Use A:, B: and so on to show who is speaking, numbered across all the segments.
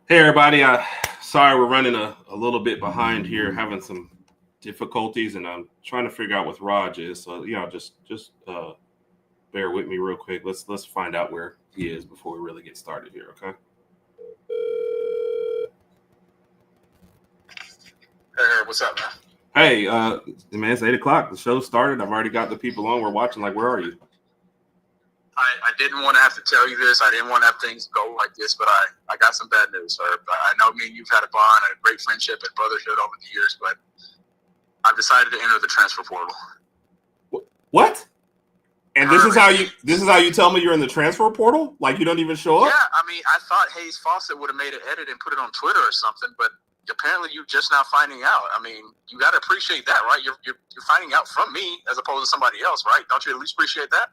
A: Hey everybody, sorry we're running a little bit behind here, having some difficulties, and I'm trying to figure out what Raj is. So just bear with me real quick. Let's find out where he is before we really get started here. Okay.
B: Hey, Herb, what's up, man?
A: Hey, man, it's 8:00. The show started. I've already got the people on. We're watching. Like, where are you?
B: I didn't want to have to tell you this. I didn't want to have things go like this, but I got some bad news, Herb. I know me and you've had a bond and a great friendship and brotherhood over the years, but I've decided to enter the transfer portal.
A: What? And this is how you tell me you're in the transfer portal? Like you don't even show up?
B: Yeah, I mean, I thought Hayes Fawcett would have made an edit and put it on Twitter or something, but apparently you're just now finding out. I mean, you got to appreciate that, right? You're finding out from me as opposed to somebody else, right? Don't you at least appreciate that?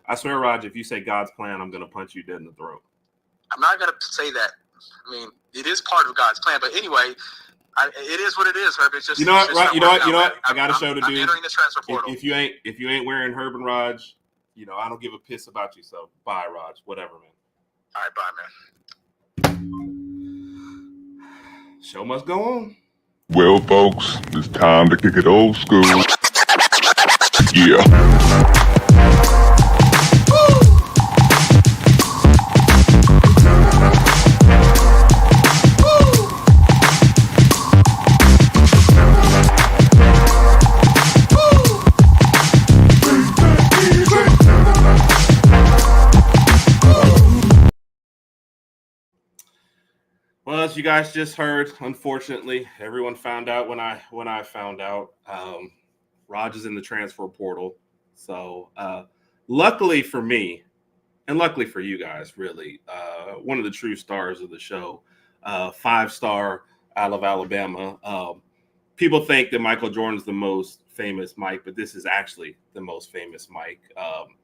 A: I swear, Raj, if you say God's plan, I'm going to punch you dead in the throat.
B: I'm not going to say that. I mean, it is part of God's plan, but anyway, it is what it is, Herb. It's just
A: you know what, right? You know what? I got a show to do.
B: I'm entering the transfer portal.
A: If you ain't wearing Herb and Rodg, I don't give a piss about you. So bye, Raj. Whatever, man.
B: All right, bye,
A: man. Show must go on.
C: Well, folks, it's time to kick it old school. Yeah.
A: Well, as you guys just heard, unfortunately, everyone found out when I found out. Raj is in the transfer portal. So luckily for me, and luckily for you guys, really, one of the true stars of the show, 5-star out of Alabama. People think that Michael Jordan's the most famous Mike, but this is actually the most famous Mike.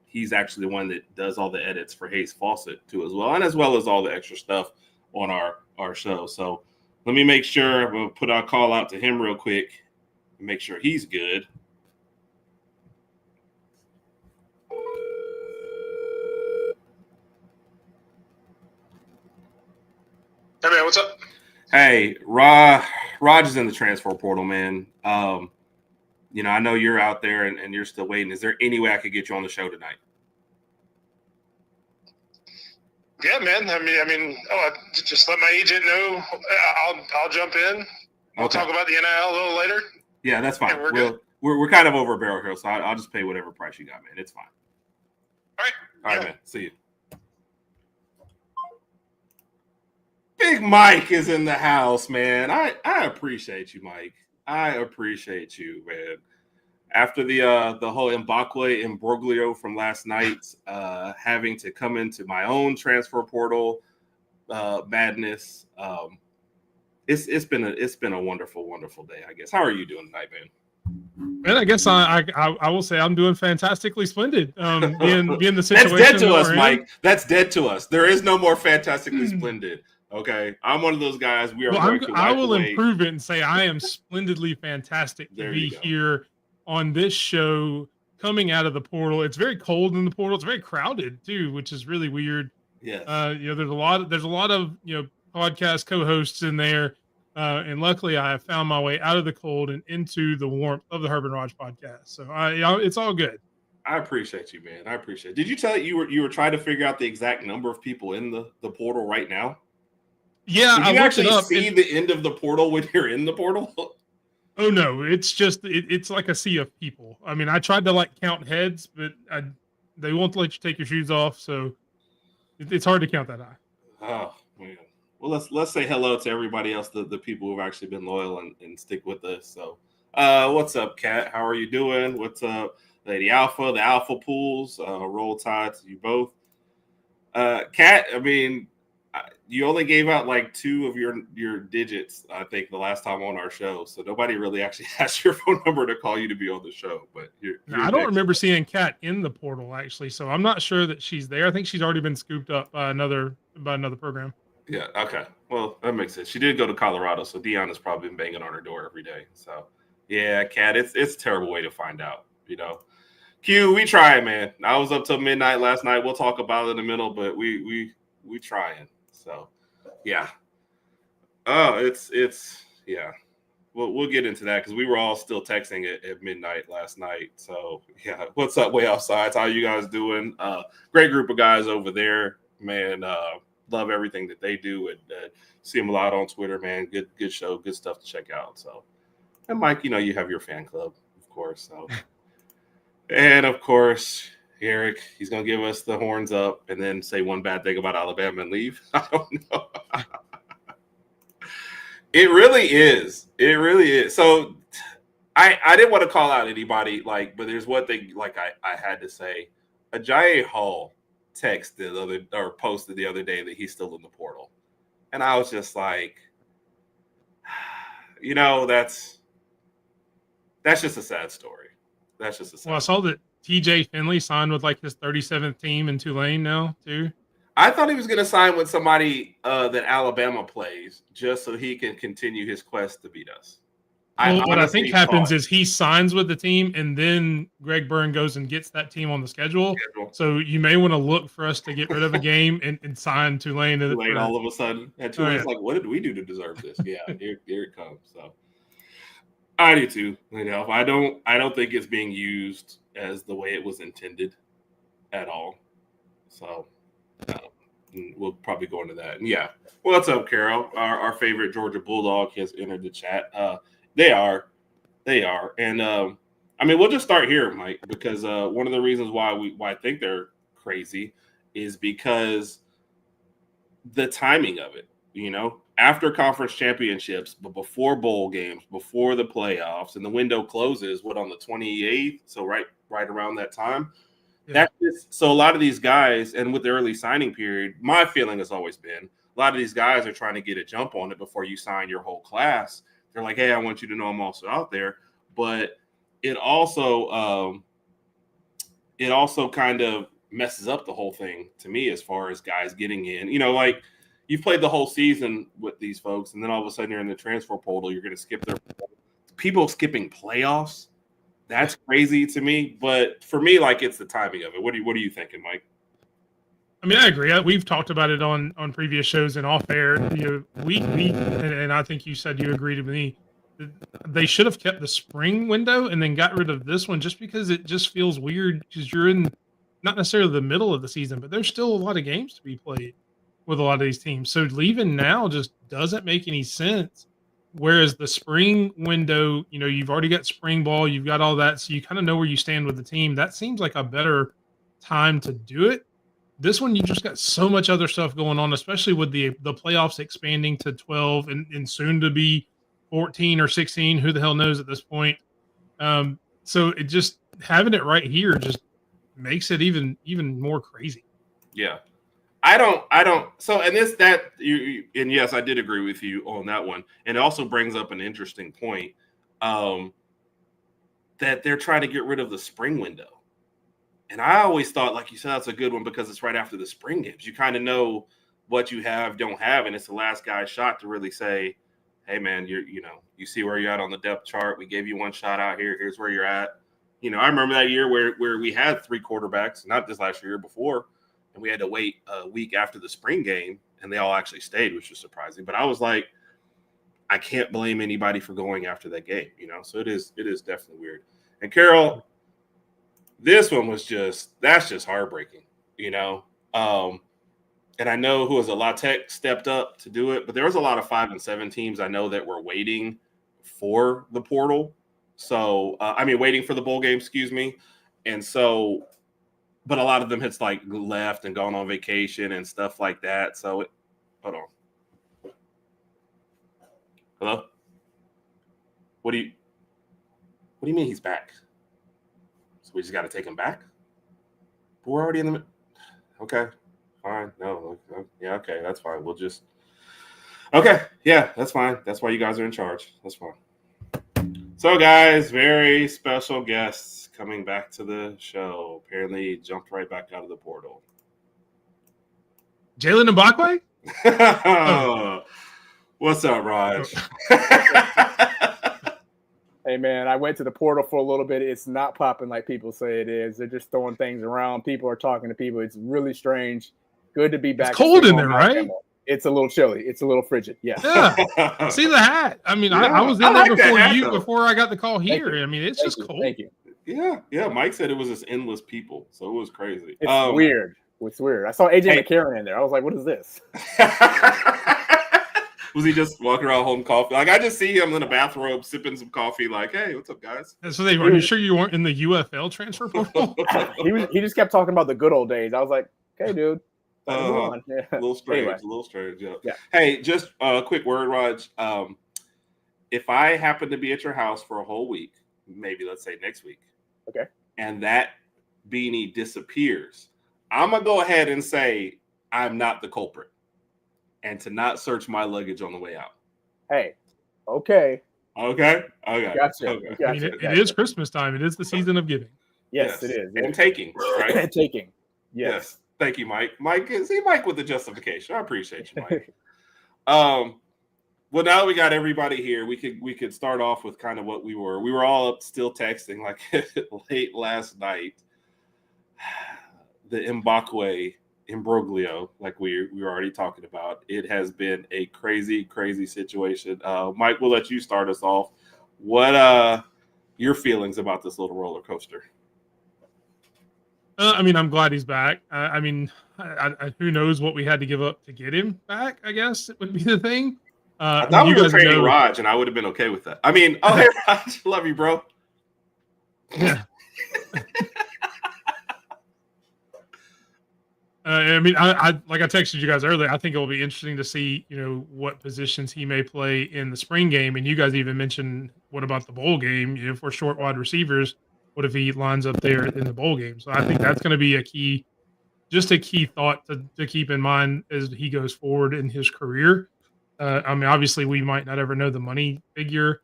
A: He's actually the one that does all the edits for Hayes Fawcett too, as well as all the extra stuff on our show. So let me make sure we'll put our call out to him real quick and make sure he's good.
B: Hey man, what's up?
A: Hey, Raj is in the transfer portal, man. I know you're out there and you're still waiting. Is there any way I could get you on the show tonight?
D: Yeah, man. I mean, just let my agent know. I'll jump in. We'll talk about the NIL a little later.
A: Yeah, that's fine.
D: Yeah,
A: we're kind of over a barrel here, so I'll just pay whatever price you got, man. It's fine. All right, man. See you. Big Mike is in the house, man. I appreciate you, Mike. I appreciate you, man. After the whole Mbakwe imbroglio from last night, having to come into my own transfer portal madness, it's been a wonderful, wonderful day, I guess. How are you doing tonight, man?
E: And I guess I will say I'm doing fantastically splendid. Being the situation.
A: That's dead to us, Mike. That's dead to us. There is no more fantastically splendid. Okay, I'm one of those guys.
E: I will improve it and say I am splendidly fantastic to be here on this show coming out of the portal. It's very cold in the portal. It's very crowded too, which is really weird.
A: Yes.
E: There's a lot of podcast co-hosts in there. And luckily I have found my way out of the cold and into the warmth of the Herb and Rodg Podcast. So it's all good.
A: I appreciate you, man. I appreciate it. Did you tell it you were trying to figure out the exact number of people in the portal right now?
E: Yeah.
A: Did you actually see the end of the portal when you're in the portal?
E: Oh no, it's just it's like a sea of people. I mean, I tried to count heads, but they won't let you take your shoes off, so it's hard to count that high.
A: Oh man. Well, let's say hello to everybody else, the people who've actually been loyal and stick with us. So, what's up, Kat? How are you doing? What's up, Lady Alpha? The Alpha Pools. Roll Tide to you both. Kat, I mean, you only gave out 2 of your digits, I think, the last time on our show. So nobody really actually has your phone number to call you to be on the show. But
E: I don't remember seeing Kat in the portal actually, so I'm not sure that she's there. I think she's already been scooped up by another program.
A: Yeah. Okay. Well, that makes sense. She did go to Colorado, so Dion has probably been banging on her door every day. So yeah, Kat, it's a terrible way to find out. Q, we trying, man. I was up till midnight last night. We'll talk about it in a minute, but we trying. So, Yeah. Oh, it's yeah. We'll get into that because we were all still texting at midnight last night. So yeah, what's up, Way Offsides? How you guys doing? Great group of guys over there, man. Love everything that they do, and see them a lot on Twitter, man. Good show, good stuff to check out. So, and Mike, you know you have your fan club, of course. So, and of course, Eric, he's gonna give us the horns up and then say one bad thing about Alabama and leave. I don't know. It really is. It really is. So I didn't want to call out anybody, but there's one thing I had to say. Ajayi Hall posted the other day that he's still in the portal. And I was just like, that's just a sad story. That's just a sad
E: Well, I saw that TJ Finley signed with his 37th team in Tulane now, too.
A: I thought he was going to sign with somebody that Alabama plays just so he can continue his quest to beat us.
E: What I think happens is he signs with the team, and then Greg Byrne goes and gets that team on the schedule. So you may want to look for us to get rid of a game and sign Tulane.
A: Tulane all of a sudden. And Tulane's what did we do to deserve this? Yeah, here it comes. So I do too. I don't think it's being used as the way it was intended at all. So we'll probably go into that. And yeah. What's up, Carol? Our favorite Georgia Bulldog has entered the chat. They are. And we'll just start here, Mike, because one of the reasons why I think they're crazy is because the timing of it, after conference championships, but before bowl games, before the playoffs, and the window closes, on the 28th? So right around that time. Yeah. So a lot of these guys, and with the early signing period, my feeling has always been a lot of these guys are trying to get a jump on it before you sign your whole class. They're like, hey, I want you to know I'm also out there. But it also kind of messes up the whole thing to me as far as guys getting in. You've played the whole season with these folks, and then all of a sudden you're in the transfer portal. You're going to skip their people skipping playoffs. That's crazy to me. But for me, it's the timing of it. What are you thinking, Mike?
E: I agree. We've talked about it on previous shows and off air. And I think you said you agreed with me. They should have kept the spring window and then got rid of this one just because it just feels weird because you're in not necessarily the middle of the season, but there's still a lot of games to be played with a lot of these teams. So leaving now just doesn't make any sense. Whereas the spring window, you've already got spring ball, you've got all that, so you kind of know where you stand with the team. That seems like a better time to do it. This one, you just got so much other stuff going on, especially with the playoffs expanding to 12 and soon to be 14 or 16. Who the hell knows at this point? So it just having it right here just makes it even more crazy.
A: Yeah. I don't. So, and and yes, I did agree with you on that one. And it also brings up an interesting point that they're trying to get rid of the spring window. And I always thought, like you said, that's a good one because it's right after the spring games. You kind of know what you have, don't have, and it's the last guy's shot to really say, hey, man, you see where you're at on the depth chart. We gave you one shot out here. Here's where you're at. I remember that year where we had 3 quarterbacks, not this last year before, and we had to wait a week after the spring game, and they all actually stayed, which was surprising. But I was like, I can't blame anybody for going after that game, So it is definitely weird. And Carol, this one was that's just heartbreaking, and I know who was a La Tech stepped up to do it, but there was a lot of 5 and 7 teams I know that were waiting for the portal. So, waiting for the bowl game, excuse me. And so, but a lot of them had left and gone on vacation and stuff like that. So, hold on. Hello? What do you mean he's back? So we just got to take him back? But we're already in the okay, fine. No, yeah, okay, that's fine. We'll just okay, yeah, that's fine. That's why you guys are in charge. That's fine. So, guys, very special guests coming back to the show. Apparently, jumped right back out of the portal.
E: Jalen Mbakwe?
A: Oh. What's up, Raj?
F: Hey, man, I went to the portal for a little bit. It's not popping like people say it is. They're just throwing things around. People are talking to people. It's really strange. Good to be back.
E: It's cold in there, right?
F: It's a little chilly. It's a little frigid. Yeah.
E: Yeah. See the hat. I mean, I was in there before I got the call here. I mean, it's just cold.
F: Thank you.
A: Yeah. Mike said it was just endless people, so it was crazy.
F: It's weird. It's weird. I saw AJ McCarron in there. I was like, what is this?
A: Was he just walking around holding coffee? Like, I just see him in a bathrobe sipping some coffee. Like, hey, what's up, guys?
E: So are you sure you weren't in the UFL transfer portal?
F: He just kept talking about the good old days. I was like, okay, dude.
A: A little strange. Anyway. A little strange. Yeah. Hey, just a quick word, Raj. If I happen to be at your house for a whole week, maybe let's say next week,
F: okay,
A: and that beanie disappears, I'm gonna go ahead and say I'm not the culprit, and to not search my luggage on the way out.
F: Hey, okay.
A: Gotcha.
F: Okay.
E: I mean, it is Christmas time. It is the season of giving.
F: Yes. It is.
A: And taking, right?
F: And taking. Yes.
A: Thank you, Mike. Mike with the justification. I appreciate you, Mike. Well, now that we got everybody here, we could start off with kind of what we were all up still texting like late last night. The Mbakwe imbroglio, like we were already talking about. It has been a crazy situation. Mike, we'll let you start us off. What your feelings about this little roller coaster?
E: I mean, I'm glad he's back. Who knows what we had to give up to get him back, I guess it would be the thing.
A: I thought we were trading Raj, and I would have been okay with that. I mean, hey, Raj, love you, bro.
E: Yeah. I like I texted you guys earlier. I think it will be interesting to see, what positions he may play in the spring game. And you guys even mentioned, what about the bowl game? For short wide receivers, what if he lines up there in the bowl game? So I think that's going to be a key thought to keep in mind as he goes forward in his career. Obviously, we might not ever know the money figure,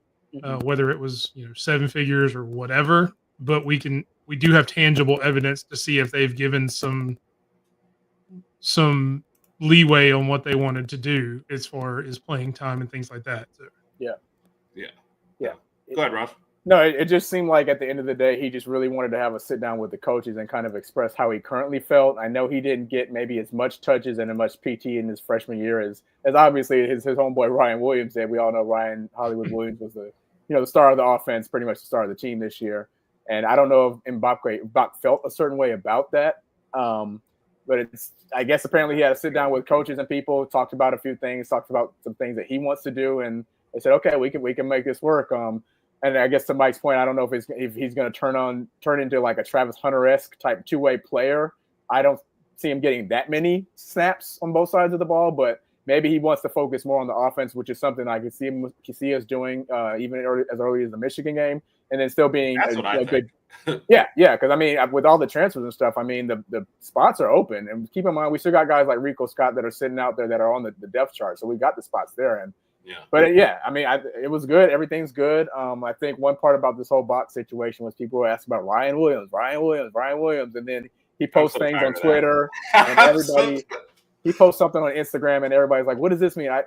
E: whether it was 7 figures or whatever. But we do have tangible evidence to see if they've given some leeway on what they wanted to do as far as playing time and things like that. So.
A: Yeah. Go ahead, Ralph.
F: No, it just seemed like at the end of the day, he just really wanted to have a sit down with the coaches and kind of express how he currently felt. I know he didn't get maybe as much touches and as much PT in his freshman year as obviously his homeboy Ryan Williams did. We all know Ryan Hollywood Williams was the star of the offense, pretty much the star of the team this year. And I don't know if Mbak felt a certain way about that. But I guess apparently he had to sit down with coaches and people, talked about a few things, talked about some things that he wants to do, and they said, okay, we can make this work. And I guess to Mike's point, I don't know if he's going to turn into like a Travis Hunter-esque type two-way player. I don't see him getting that many snaps on both sides of the ball, but maybe he wants to focus more on the offense, which is something I can see us doing even as early as the Michigan game, and then still being a good. Yeah, because I mean, with all the transfers and stuff, I mean, the spots are open, and keep in mind we still got guys like Rico Scott that are sitting out there that are on the depth chart, so we got the spots there. And I mean, it was good. Everything's good. I think one part about this whole box situation was people were asking about Ryan Williams, and then he posts things on Twitter, and everybody he posts something on Instagram, and everybody's like, "What does this mean?" I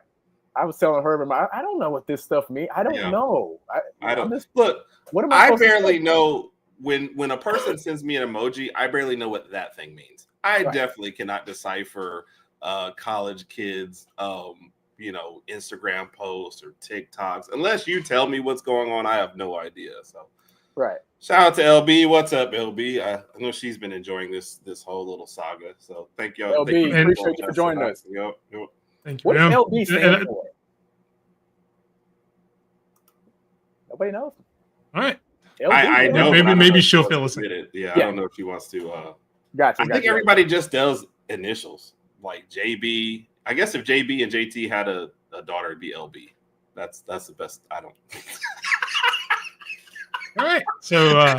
F: was telling Herb, I don't know what this stuff means. I don't know.
A: I don't. Look, what am I barely know. When a person sends me an emoji, I barely know what that thing means. I definitely cannot decipher college kids, Instagram posts or TikToks. Unless you tell me what's going on, I have no idea. So, shout out to LB. What's up, LB? I know she's been enjoying this whole little saga. So, thank y'all.
F: LB, appreciate you for joining us.
A: Yep.
E: Thank you.
F: What does LB stand for? Nobody knows.
E: All right.
A: I know.
E: Maybe she'll fill us in.
A: Yeah, I don't know if she wants to.
F: Gotcha.
A: I think everybody just does initials, like JB. I guess if JB and JT had a daughter, it'd be LB. That's the best. I don't.
E: All right. So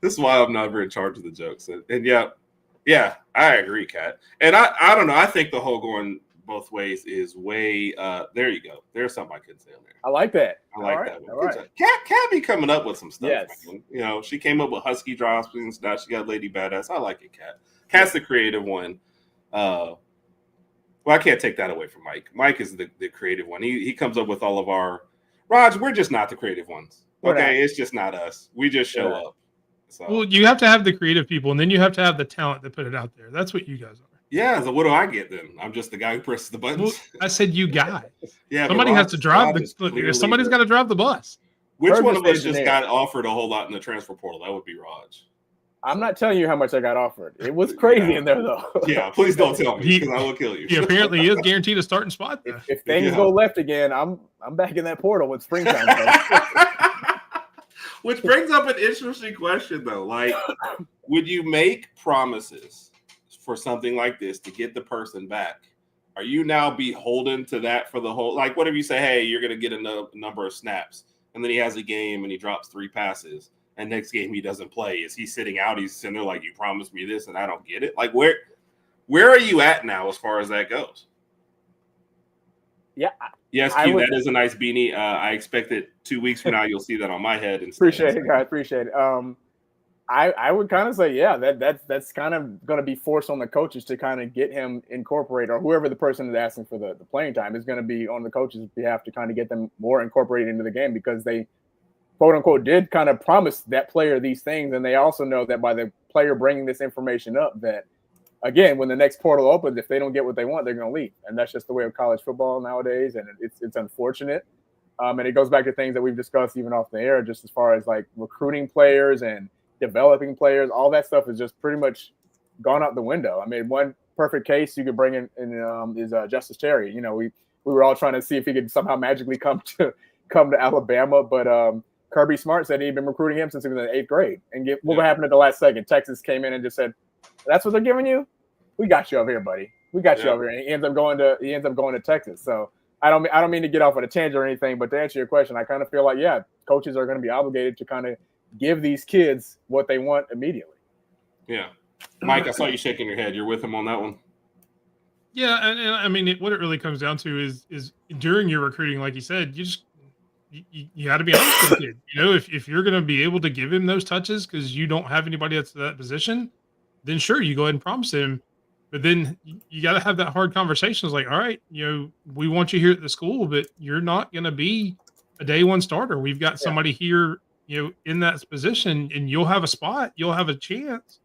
A: this is why I'm never in charge of the jokes. And yeah, I agree, Kat. And I don't know. I think the whole going both ways is way. There you go. There's something I couldn't say on there.
F: I like that.
A: I like that one.
F: All right.
A: Kat be coming up with some stuff.
F: Yes.
A: Man. She came up with Husky drops and stuff. She got Lady Badass. I like it, Kat. Kat's the creative one. Well, I can't take that away from Mike. Mike is the creative one. He comes up with all of our. Raj, we're just not the creative ones. Okay, it's just not us. We just show up. So.
E: Well, you have to have the creative people, and then you have to have the talent to put it out there. That's what you guys are.
A: Yeah, so what do I get then? I'm just the guy who presses the buttons.
E: Well, I said you guys.
A: Yeah,
E: somebody has to drive somebody's got to drive the bus.
A: Which
F: Herb
A: one of us
F: engineer.
A: just got offered a whole lot in the transfer portal? That would be Raj.
F: I'm not telling you how much I got offered. It was crazy in there, though.
A: Yeah, please don't tell me because I will kill you.
E: He apparently is guaranteed a starting spot.
F: If things go left again, I'm back in that portal when springtime comes.
A: Which brings up an interesting question, though. Like, would you make promises for something like this to get the person back? Are you now beholden to that for the whole? Like, what if you say, hey, you're going to get a number of snaps, and then he has a game and he drops 3 passes, and next game he doesn't play? Is he sitting out? He's sitting there like, you promised me this, and I don't get it. Like, where are you at now as far as that goes?
F: Yeah.
A: Yes, Q, that is a nice beanie. I expect that 2 weeks from now you'll see that on my head.
F: Appreciate it, guys. Appreciate it. I would kind of say, yeah, that's kind of going to be forced on the coaches to kind of get him incorporated, or whoever the person is asking for the playing time is going to be on the coaches' behalf to kind of get them more incorporated into the game, because they, quote unquote, did kind of promise that player these things. And they also know that by the player bringing this information up, that again, when the next portal opens, if they don't get what they want, they're going to leave. And that's just the way of college football nowadays. And it's unfortunate. And it goes back to things that we've discussed even off the air, just as far as like recruiting players and developing players. All that stuff is just pretty much gone out the window. I mean, one perfect case you could bring in is Justice Terry. You know, we were all trying to see if he could somehow magically come to Alabama, but Kirby Smart said he'd been recruiting him since he was in the 8th grade. And what happened at the last second? Texas came in and just said, "That's what they're giving you? We got you over here, buddy. We got you over here." And he ends up going to Texas. So I don't mean to get off on a tangent or anything, but to answer your question, I kind of feel like, yeah, coaches are going to be obligated to kind of give these kids what they want immediately.
A: Yeah. Mike, I saw you shaking your head. You're with him on that one?
E: Yeah, and I mean, what it really comes down to is during your recruiting, like you said, you got to be honest with the kid. You know, if you're going to be able to give him those touches because you don't have anybody that's in that position, then sure, you go ahead and promise him. But then you got to have that hard conversation. It's like, all right, you know, we want you here at the school, but you're not going to be a day one starter. We've got somebody here, you know, in that position, and you'll have a spot, you'll have a chance.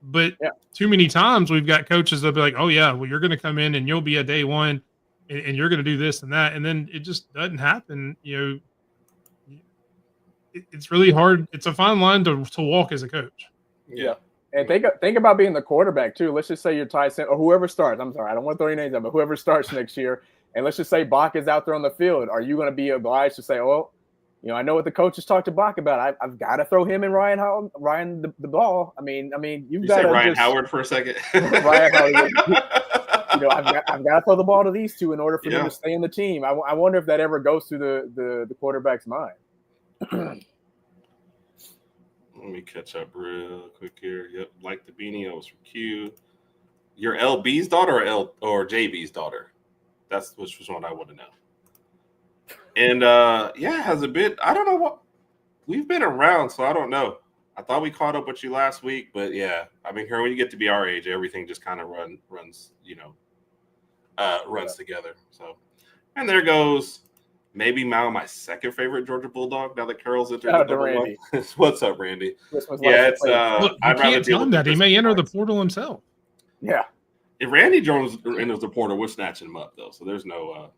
E: But too many times we've got coaches that'll be like, oh yeah, well, you're going to come in and you'll be a day one and you're going to do this and that. And then it just doesn't happen. You know, it's really hard. It's a fine line to walk as a coach.
F: Yeah. And think about being the quarterback too. Let's just say you're Tyson or whoever starts. I'm sorry, I don't want to throw your names out, but whoever starts next year, and let's just say Bach is out there on the field. Are you going to be obliged to say, "Oh, you know, I know what the coaches talked to Bach about. I've got to throw him and Ryan the ball." I mean, you've got to
A: Ryan Howard for a second.
F: Ryan Howard. You know, I've got to throw the ball to these two in order for them to stay in the team. I wonder if that ever goes through the quarterback's mind.
A: Let me catch up real quick here. Yep, like the beanie, I was from Q. Your LB's daughter or JB's daughter? That's which was one I want to know. And has a bit. I don't know what we've been around, so I don't know. I thought we caught up with you last week, but yeah, I mean, here when you get to be our age, everything just kind of runs together. So, and there goes. Maybe now my second favorite Georgia Bulldog. Now that Carol's entered the number one. What's up, Randy? It's
E: look, you can't tell him that he may enter the portal himself.
F: Yeah.
A: If Randy Jones enters the portal, we're snatching him up though. So there's no.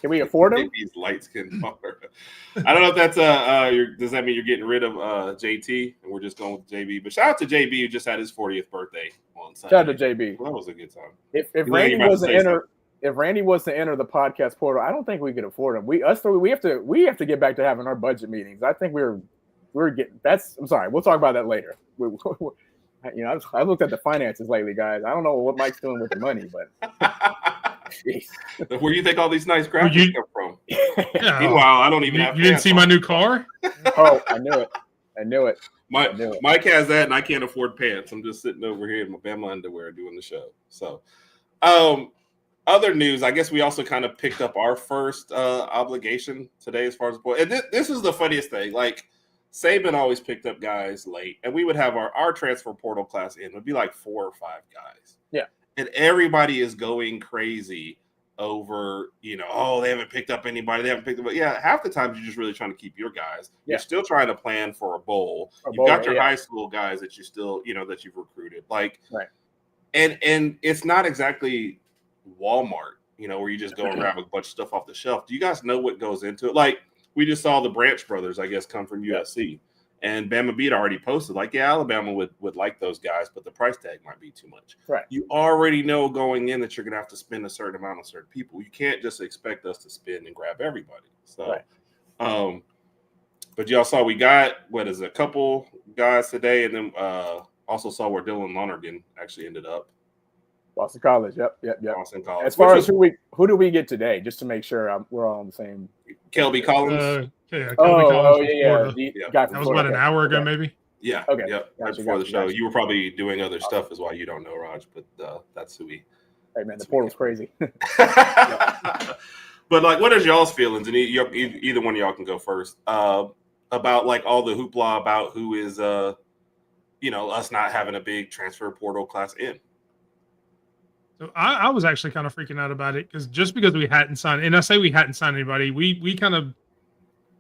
F: Can we afford him?
A: He's light skinned. I don't know if that's does that mean you're getting rid of JT and we're just going with JB? But shout out to JB who just had his 40th birthday on Sunday.
F: Shout out to JB.
A: Well, that was a good time.
F: If Randy was to enter the podcast portal, I don't think we could afford him. We have to get back to having our budget meetings. I think we're getting I'm sorry. We'll talk about that later. You know, I've looked at the finances lately, guys. I don't know what Mike's doing with the money, but
A: where do you think all these nice graphics come from?
E: Yeah.
A: Meanwhile, I don't even have.
E: You didn't see my new car?
F: Oh, I knew it.
A: Mike has that, and I can't afford pants. I'm just sitting over here in my Bama underwear doing the show. So, other news, I guess we also kind of picked up our first obligation today as far as the point. And this is the funniest thing. Like, Saban always picked up guys late, and we would have our transfer portal class in. It would be like 4 or 5 guys.
F: Yeah.
A: And everybody is going crazy over, you know, oh, they haven't picked up anybody. They haven't picked up. Yeah, half the time you're just really trying to keep your guys. Yeah. You're still trying to plan for a bowl. You've got your high school guys that you still, you know, that you've recruited. Like,
F: right.
A: And it's not exactly Walmart, where you just go and grab a bunch of stuff off the shelf. Do you guys know what goes into it? Like, we just saw the Branch brothers, I guess, come from USC. And Bama Beat already posted, like, yeah, Alabama would like those guys, but the price tag might be too much.
F: Right.
A: You already know going in that you're going to have to spend a certain amount on certain people. You can't just expect us to spend and grab everybody. So, but y'all saw we got, a couple guys today, and then also saw where Dylan Lonergan actually ended up.
F: Boston College. Yep.
A: Boston College.
F: As far as who do we get today, just to make sure we're all on the same.
A: Kelby Collins.
E: Kelby
F: Collins.
E: That was about an hour ago, maybe.
A: Yeah.
F: Okay.
A: Yep. Right before the show. You were probably doing other stuff, is why you don't know, Raj. But that's who we.
F: Hey man, the portal's crazy.
A: But like, what is y'all's feelings? And either one of y'all can go first. About like all the hoopla about who is, us not having a big transfer portal class in.
E: So I was actually kind of freaking out about it because we hadn't signed, and I say we hadn't signed anybody, we kind of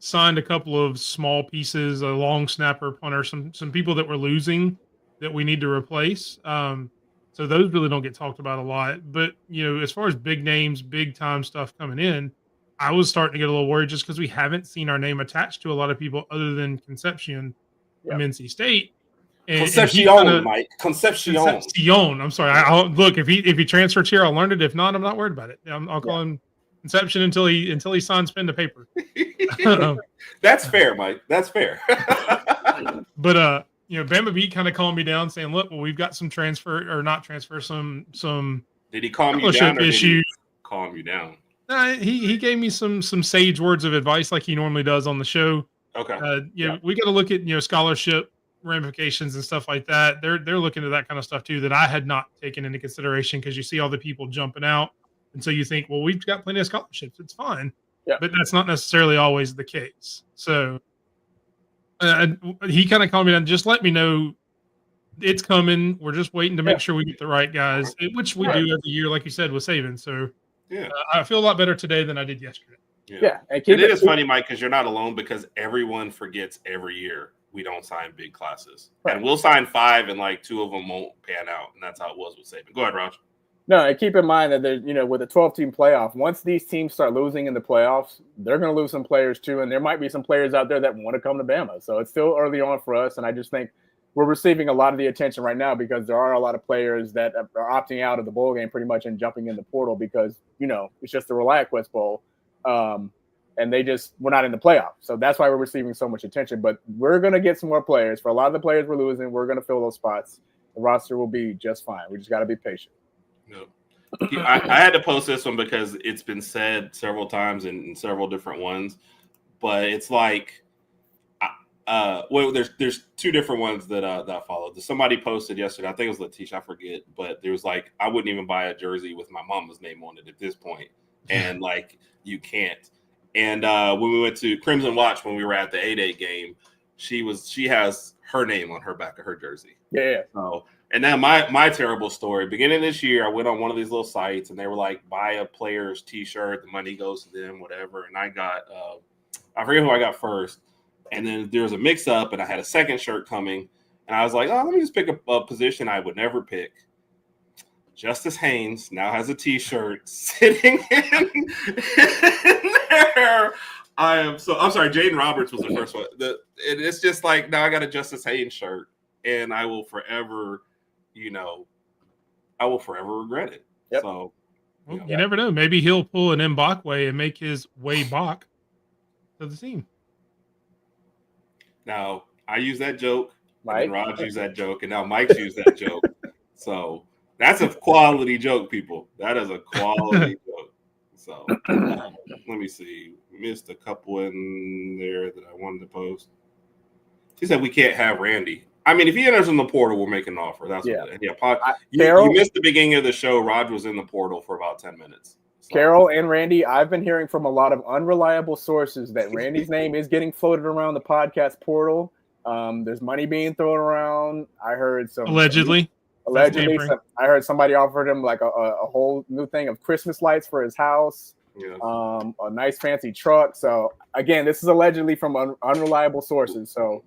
E: signed a couple of small pieces, a long snapper, punter, some people that we're losing that we need to replace. So those really don't get talked about a lot. But, as far as big names, big time stuff coming in, I was starting to get a little worried just because we haven't seen our name attached to a lot of people other than Concepcion from NC State.
A: Concepcion, Mike. Concepcion.
E: I'm sorry. I'll look, if he transfers here, I'll learn it. If not, I'm not worried about it. I'll call him Concepcion until he signs pen to paper.
A: That's fair, Mike. That's fair.
E: But Bama Beat kind of calmed me down, saying, "Look, well, we've got some some."
A: Did he calm you down? Or
E: issues.
A: Did he calm you down?
E: He gave me some sage words of advice, like he normally does on the show.
A: Okay.
E: We got to look at scholarship ramifications and stuff like that. They're looking at that kind of stuff too that I had not taken into consideration, because you see all the people jumping out, and so you think, well, we've got plenty of scholarships, it's fine. But that's not necessarily always the case. So he kind of called me down, just let me know it's coming. We're just waiting to make sure we get the right guys, which we do every year, like you said, with Saban. So I feel a lot better today than I did yesterday.
A: And it is funny, Mike, because you're not alone, because everyone forgets every year we don't sign big classes. And we'll sign 5 and like 2 of them won't pan out. And that's how it was with Saban. Go ahead, Raj.
F: No, and keep in mind that there's, with a 12-team playoff, once these teams start losing in the playoffs, they're going to lose some players too. And there might be some players out there that want to come to Bama. So it's still early on for us. And I just think we're receiving a lot of the attention right now because there are a lot of players that are opting out of the bowl game pretty much and jumping in the portal because, it's just the ReliaQuest Bowl. And we're not in the playoffs. So that's why we're receiving so much attention. But we're going to get some more players. For a lot of the players we're losing, we're going to fill those spots. The roster will be just fine. We just got to be patient.
A: No. I had to post this one because it's been said several times in several different ones. But it's like, there's 2 different ones that I followed. Somebody posted yesterday, I think it was Letitia, I forget. But there was like, I wouldn't even buy a jersey with my mama's name on it at this point. And like, you can't. And when we went to Crimson Watch, when we were at the 8-8 game, she has her name on her back of her jersey.
F: Yeah.
A: So, and then my terrible story, beginning this year, I went on one of these little sites and they were like, buy a player's t-shirt, the money goes to them, whatever. And I got, I forget who I got first. And then there was a mix up and I had a second shirt coming. And I was like, let me just pick a position I would never pick. Justice Haynes now has a t-shirt sitting in there. I'm sorry, Jaden Roberts was the first one. It's just like, now I got a Justice Haynes shirt and I will forever, regret it.
F: Yep.
A: So
E: you never know. Maybe he'll pull an Mbakwe and make his way Bach to the team.
A: Now I use that joke.
F: Mike.
A: And Raj used that joke, and now Mike's used that joke. So that's a quality joke, people. That is a quality joke. So let me see. Missed a couple in there that I wanted to post. He said we can't have Randy. I mean, if he enters in the portal, we'll make an offer. That's what. You missed the beginning of the show. Raj was in the portal for about 10 minutes. So.
F: Carol and Randy, I've been hearing from a lot of unreliable sources that Randy's name is getting floated around the podcast portal. There's money being thrown around. I heard some
E: allegedly.
F: I heard somebody offered him like a whole new thing of Christmas lights for his house.
A: Yeah.
F: A nice fancy truck. So again, this is allegedly from unreliable sources. So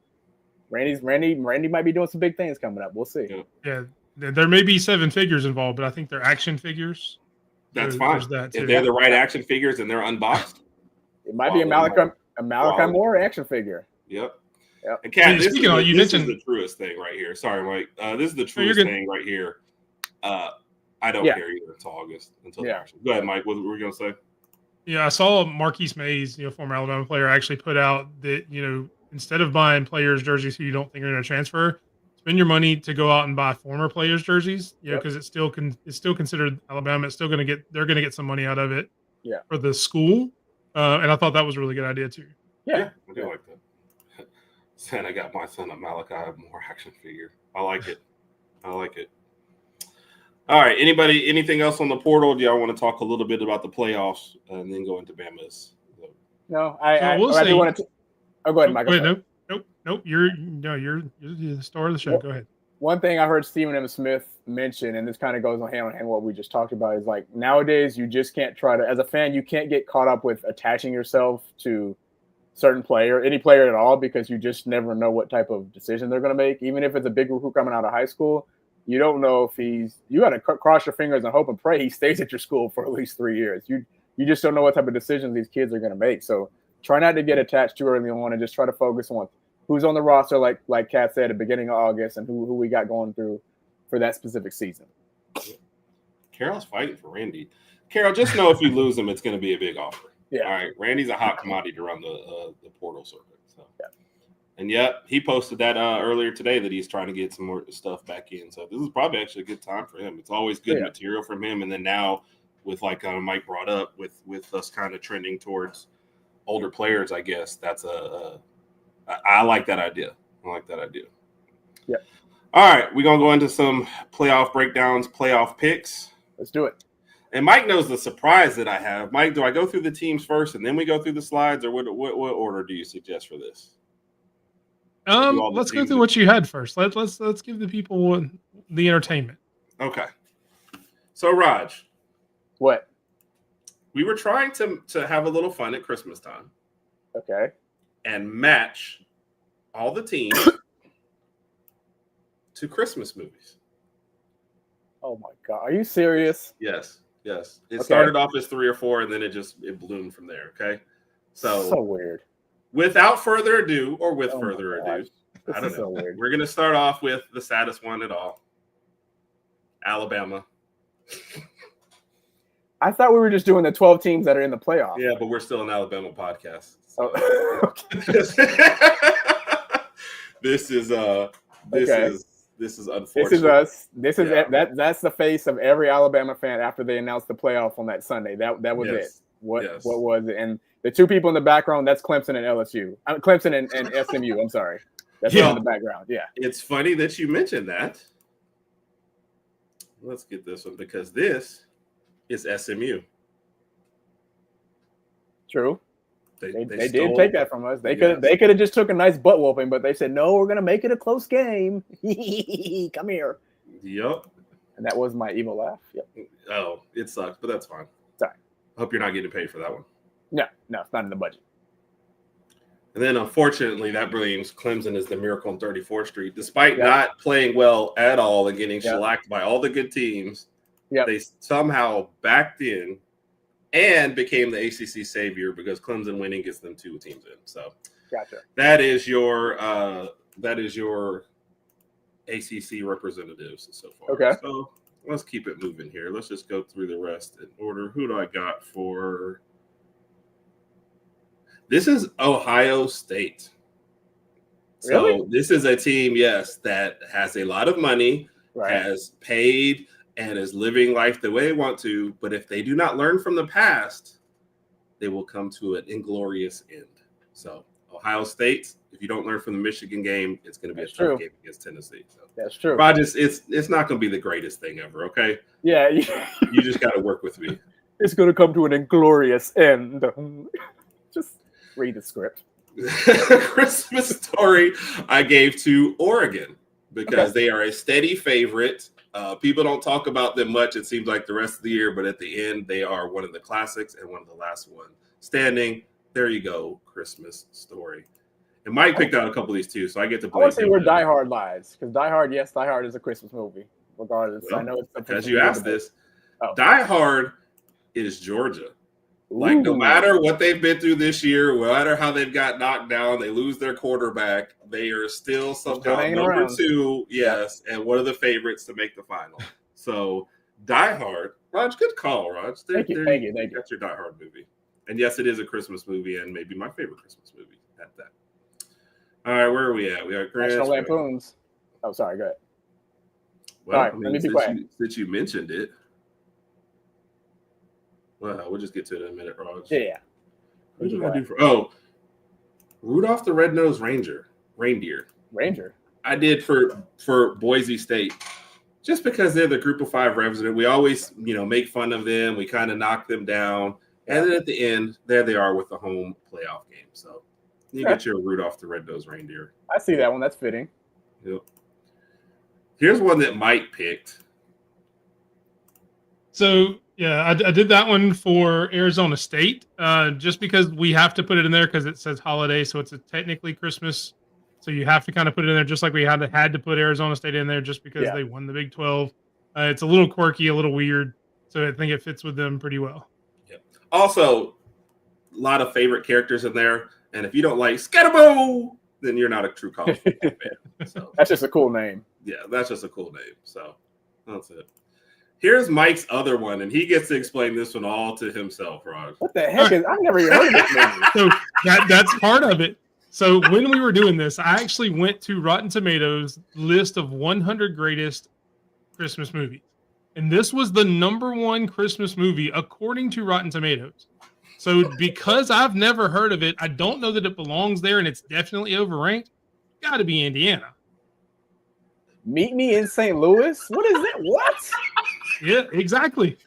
F: Randy might be doing some big things coming up. We'll see.
E: Yeah. There may be 7 figures involved, but I think they're action figures.
A: That's fine.
E: That
A: if they're the right action figures and they're unboxed,
F: it might be a Malachi Moore action figure.
A: Yep.
F: And
A: Kat, this is the truest thing right here. Sorry, Mike. This is the truest thing right here. I don't care either until August. Go ahead, Mike. What were you gonna say?
E: Yeah, I saw Marquise Mays, former Alabama player, actually put out that instead of buying players' jerseys who you don't think are going to transfer, spend your money to go out and buy former players' jerseys. Because it's still considered Alabama. It's still they're going to get some money out of it.
F: Yeah.
E: For the school, and I thought that was a really good idea too.
A: Yeah, I do like that. And I got my son a Malachi Moore action figure. I like it. All right. Anything else on the portal? Do y'all want to talk a little bit about the playoffs and then go into Bama's?
F: No, I do want to. Oh, go ahead, Michael.
E: Wait, nope. You're the star of the show. Go ahead.
F: One thing I heard Stephen M. Smith mention, and this kind of goes on hand in hand what we just talked about, is like nowadays you just can't try to, as a fan, you can't get caught up with attaching yourself to certain player, any player at all, because you just never know what type of decision they're going to make. Even if it's a big recruit coming out of high school, you don't know if you got to cross your fingers and hope and pray he stays at your school for at least 3 years. You just don't know what type of decisions these kids are going to make. So try not to get attached too early on and just try to focus on who's on the roster, like Kat said, at the beginning of August, and who we got going through for that specific season.
A: Carol's fighting for Randy. Carol, just know if you lose him, it's going to be a big offer.
F: Yeah.
A: All right. Randy's a hot commodity to run the portal circuit. So. Yeah. And he posted that earlier today that he's trying to get some more stuff back in. So this is probably actually a good time for him. It's always good material from him. And then now with like Mike brought up with us kind of trending towards older players, I guess that's I like that idea.
F: Yeah.
A: All right. We're going to go into some playoff breakdowns, playoff picks.
F: Let's do it.
A: And Mike knows the surprise that I have. Mike, do I go through the teams first and then we go through the slides, or what order do you suggest for this?
E: Let's go through what you had first. Let's give the people the entertainment.
A: Okay. So Raj,
F: what?
A: We were trying to have a little fun at Christmas time.
F: Okay. And
A: match all the teams to Christmas movies.
F: Oh my God. Are you serious?
A: Yes. It started off as 3 or 4 and then it bloomed from there. Okay. So
F: weird.
A: Without further ado, or with further ado, I don't know.
F: So weird.
A: We're going to start off with the saddest one at all. Alabama.
F: I thought we were just doing the 12 teams that are in the playoff.
A: Yeah, but we're still an Alabama podcast. So. This is unfortunate.
F: This is us. That's the face of every Alabama fan after they announced the playoff on that Sunday. That was it. What was it? And the two people in the background, that's Clemson and LSU. Clemson and SMU. I'm sorry. That's in the background. Yeah.
A: It's funny that you mentioned that. Let's get this one because this is SMU.
F: True. They did take that from us. They could have just took a nice butt whooping, but they said, no, we're going to make it a close game. Come here.
A: Yep.
F: And that was my evil laugh. Yep.
A: Oh, it sucks, but that's fine.
F: Sorry.
A: Hope you're not getting paid for that one.
F: No, it's not in the budget.
A: And then, unfortunately, that brings Clemson as the miracle on 34th Street. Despite not playing well at all and getting shellacked by all the good teams, they somehow backed in and became the ACC savior because Clemson winning gets them 2 teams in. So,
F: gotcha.
A: That is your ACC representatives so far.
F: Okay.
A: So let's keep it moving here. Let's just go through the rest in order. Who do I got for? This is Ohio State.
F: Really?
A: So this is a team, that has a lot of money, has paid, and is living life the way they want to. But if they do not learn from the past, they will come to an inglorious end. So Ohio State, if you don't learn from the Michigan game, it's going to be a tough game against Tennessee. So
F: that's true.
A: Rogers, it's not going to be the greatest thing ever, okay?
F: Yeah.
A: You just got to work with me.
F: It's going to come to an inglorious end. Just read the script.
A: Christmas story I gave to Oregon because they are a steady favorite. People don't talk about them much, it seems like, the rest of the year, but at the end, they are one of the classics and one of the last one standing. There you go, Christmas story. And Mike picked out a couple of these too, so I get to blame.
F: I want to see where Die Hard lies, because Die Hard is a Christmas movie. regardless.
A: Well,
F: I know it's
A: because you asked this.
F: Oh.
A: Die Hard is Georgia. Like, no matter what they've been through this year, no matter how they've got knocked down, they lose their quarterback, they are still somehow number 2, yes, and one of the favorites to make the final. So, Die Hard, Raj, good call, Raj.
F: Thank you.
A: That's your Die Hard movie. And yes, it is a Christmas movie and maybe my favorite Christmas movie at that. All right, where are we at? We are
F: National Lampoons. Oh, sorry, go ahead.
A: Well,
F: all right, let me be quiet.
A: Since you mentioned it, well, we'll just get to it in a minute, Raj.
F: Yeah.
A: What did I do for? Rudolph the Red-Nosed Reindeer. I did for Boise State, just because they're the Group of 5 resident. We always, make fun of them. We kind of knock them down, and then at the end, there they are with the home playoff game. So you get your Rudolph the Red-Nosed Reindeer.
F: I see that one. That's fitting.
A: Yep. Here's one that Mike picked.
E: So, yeah, I did that one for Arizona State, just because we have to put it in there because it says holiday, so it's technically Christmas. So you have to kind of put it in there, just like we had to put Arizona State in there just because they won the Big 12. It's a little quirky, a little weird, so I think it fits with them pretty well.
A: Yep. Also, a lot of favorite characters in there, and if you don't like Scatterbo, then you're not a true college football fan. So
F: that's just a cool name.
A: Yeah, that's just a cool name. So that's it. Here's Mike's other one, and he gets to explain this one all to himself, Raj.
F: What the heck is? I've never even heard of this movie.
E: So that's part of it. So when we were doing this, I actually went to Rotten Tomatoes list of 100 greatest Christmas movies, and this was the #1 Christmas movie according to Rotten Tomatoes. So because I've never heard of it, I don't know that it belongs there, and it's definitely overranked. Got to be Indiana.
F: Meet Me in St. Louis? What is it? What?
E: Yeah, exactly.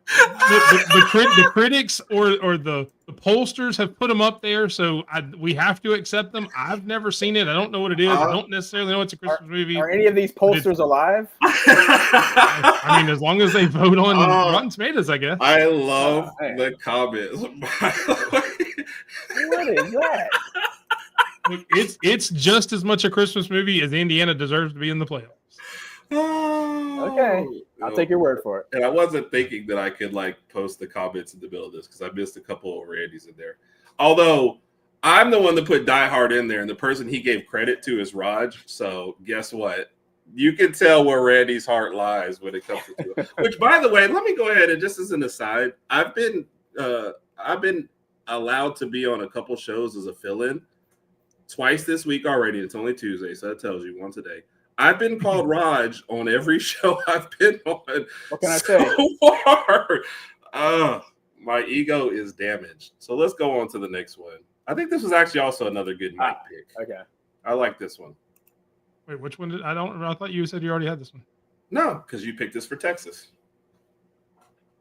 E: The critics or the pollsters have put them up there, so we have to accept them. I've never seen it. I don't know what it is. I don't necessarily know it's a Christmas movie.
F: Are any of these pollsters alive?
E: I mean, as long as they vote on Rotten Tomatoes, I guess.
A: I love the comments.
F: What is that?
E: It's just as much a Christmas movie as Indiana deserves to be in the playoffs.
F: Okay, I'll take your word for it.
A: And I wasn't thinking that I could post the comments in the middle of this because I missed a couple of Randy's in there. Although I'm the one that put Die Hard in there, and the person he gave credit to is Raj. So guess what? You can tell where Randy's heart lies when it comes to it. Which, by the way, let me go ahead and just as an aside, I've been allowed to be on a couple shows as a fill-in twice this week already. It's only Tuesday, so that tells you once a day. I've been called Raj on every show I've been on.
F: What can I say?
A: Far. My ego is damaged. So let's go on to the next one. I think this was actually also another good Mike pick.
F: Okay.
A: I like this one.
E: Wait, which one did I thought you said you already had this one.
A: No, because you picked this for Texas.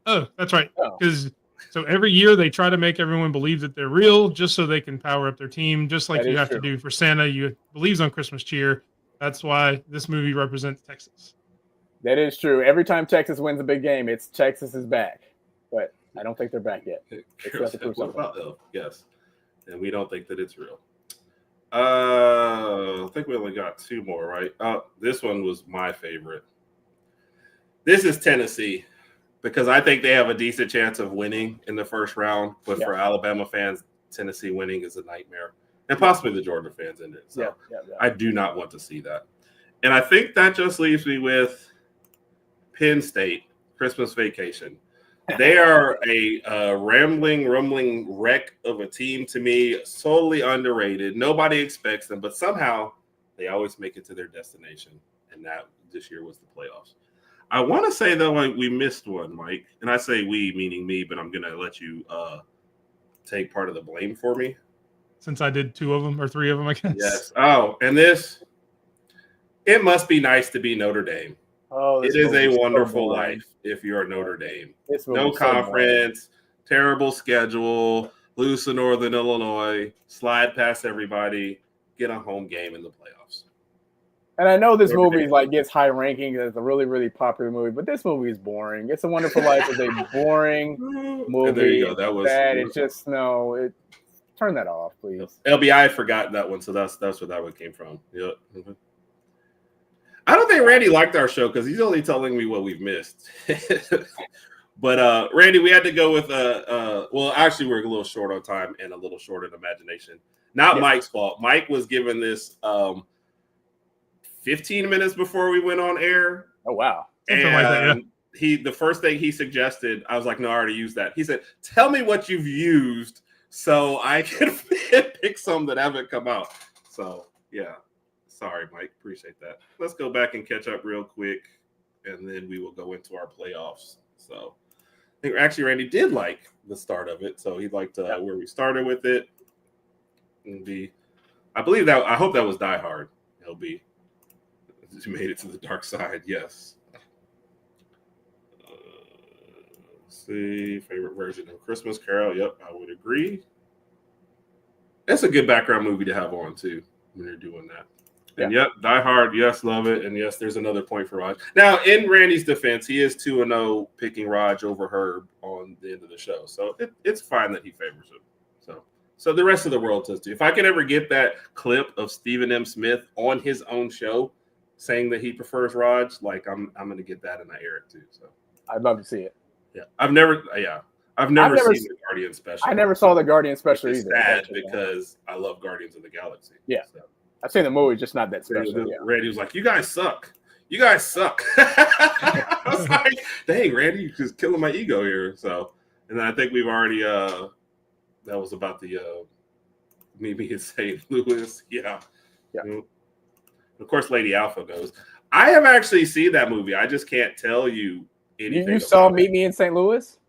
E: Oh, that's right. Because so every year they try to make everyone believe that they're real just so they can power up their team, just like you have to do for Santa. You believes on Christmas cheer. That's why this movie represents Texas.
F: That is true. Every time Texas wins a big game, it's Texas is back. But I don't think they're back yet.
A: Yes. And we don't think that it's real. I think we only got 2 more, right? This one was my favorite. This is Tennessee, because I think they have a decent chance of winning in the first round. But for Alabama fans, Tennessee winning is a nightmare. And possibly the Georgia fans in it. So I do not want to see that. And I think that just leaves me with Penn State, Christmas Vacation. They are a rumbling wreck of a team to me, solely underrated. Nobody expects them, but somehow they always make it to their destination. And that this year was the playoffs. I want to say, though, we missed one, Mike. And I say we, meaning me, but I'm going to let you take part of the blame for me.
E: Since I did 2 of them or 3 of them, I guess.
A: Yes. Oh, and this, it must be nice to be Notre Dame.
F: Oh,
A: it is a wonderful life if you're Notre Dame. No conference, terrible schedule, lose to Northern Illinois, slide past everybody, get a home game in the playoffs.
F: And I know this movie gets high rankings. It's a really, really popular movie, but this movie is boring. It's a Wonderful Life is a boring movie.
A: And there you go. That was
F: bad. It's just turn that off, please.
A: LBI, I forgot that one, so that's where that one came from. Yep. I don't think Randy liked our show because he's only telling me what we've missed. But Randy, we had to go with well, actually, we're a little short on time and a little short in imagination. Not Mike's fault. Mike was given this 15 minutes before we went on air.
F: Oh wow!
A: And the first thing he suggested, I was like, no, I already used that. He said, "Tell me what you've used so I can pick some that haven't come out." So yeah, sorry, Mike. Appreciate that. Let's go back and catch up real quick, and then we will go into our playoffs. So. I think actually Randy did like the start of it, so he liked where we started with it. I believe that. I hope that was Die Hard. LB, you made it to the dark side. Yes. Let's see, favorite version of Christmas Carol. Yep, I would agree. That's a good background movie to have on too when you're doing that. And yep, Die Hard, yes, love it. And yes, there's another point for Raj. Now, in Randy's defense, he is 2-0 picking Raj over Herb on the end of the show. So it's fine that he favors him. So the rest of the world does too. If I can ever get that clip of Stephen M. Smith on his own show saying that he prefers Raj, like I'm gonna get that and I air it too. So
F: I'd love to see it.
A: Yeah. I've never seen the Guardian special.
F: I never saw the Guardian special either.
A: Sad because I love Guardians of the Galaxy.
F: Yeah.
A: So.
F: I've seen the movie, just not that special.
A: Randy was like, "You guys suck. You guys suck." I was like, "Dang, Randy, you're just killing my ego here." So, and then I think we've already that was about the maybe in St. Louis. Yeah. Of course, Lady Alpha goes. I have actually seen that movie. I just can't tell you anything.
F: You saw Meet Me in St. Louis?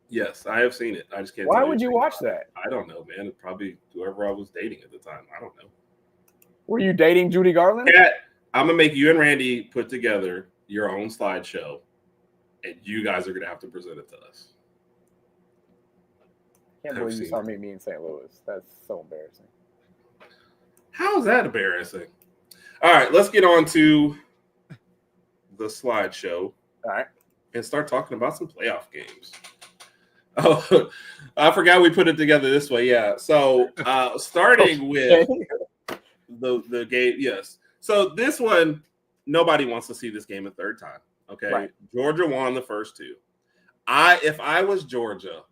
A: Yes, I have seen it. I just can't.
F: Why would you watch that?
A: I don't know, man. It's probably whoever I was dating at the time. I don't know.
F: Were you dating Judy Garland?
A: Yeah, I'm gonna make you and Randy put together your own slideshow, and you guys are gonna have to present it to us.
F: Can't believe you saw Meet Me in St. Louis. That's so embarrassing.
A: How is that embarrassing? All right, let's get on to the slideshow.
F: All right,
A: and start talking about some playoff games. Oh, I forgot we put it together this way. Yeah, so starting with. The game, yes. So this one, nobody wants to see this game a third time. Okay, right. Georgia won the first two. If I was Georgia,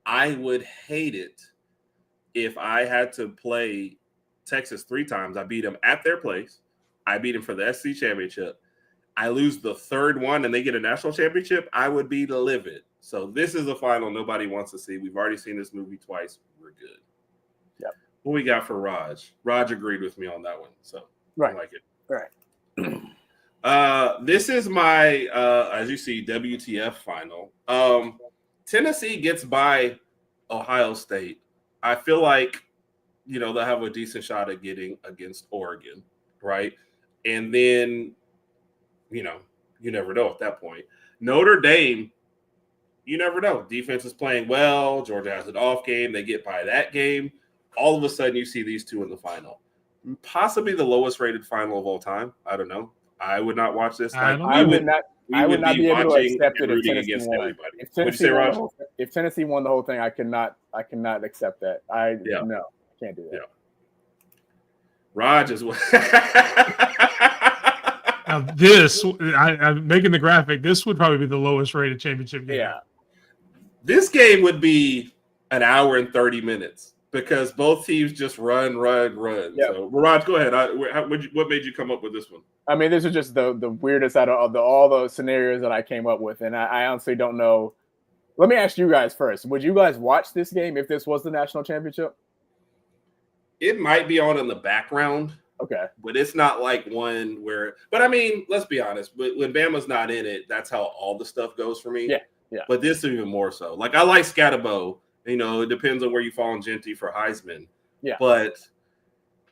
A: I would hate it if I had to play Texas 3 times. I beat them at their place. I beat them for the SC championship. I lose the third one and they get a national championship. I would be livid. So this is a final nobody wants to see. We've already seen this movie twice. We're good.
F: Yep.
A: What we got for Raj? Raj agreed with me on that one, so
F: right.
A: I like it.
F: Right.
A: This is my, as you see, WTF final. Tennessee gets by Ohio State. I feel like, they'll have a decent shot at getting against Oregon, right? And then, you never know at that point. Notre Dame, you never know. Defense is playing well. Georgia has an off game. They get by that game. All of a sudden, you see these two in the final. Possibly the lowest rated final of all time. I don't know. I would not watch this.
F: I would not be able to accept it if Tennessee won. If Tennessee won the whole thing, I cannot accept that. No, I can't do that.
A: Yeah. Raj is what.
E: Now this, I'm making the graphic. This would probably be the lowest rated championship game.
F: Yeah.
A: This game would be an hour and 30 minutes because both teams just run.
F: Yep.
A: So, Raj, go ahead. What made you come up with this one?
F: I mean, this is just the weirdest out of all those scenarios that I came up with, and I honestly don't know. Let me ask you guys first. Would you guys watch this game if this was the national championship?
A: It might be on in the background.
F: Okay.
A: But it's not like one where – but, I mean, let's be honest. But when Bama's not in it, that's how all the stuff goes for me.
F: Yeah.
A: But this is even more so. Like, I like Scatterbo. It depends on where you fall in Genty for Heisman.
F: Yeah.
A: But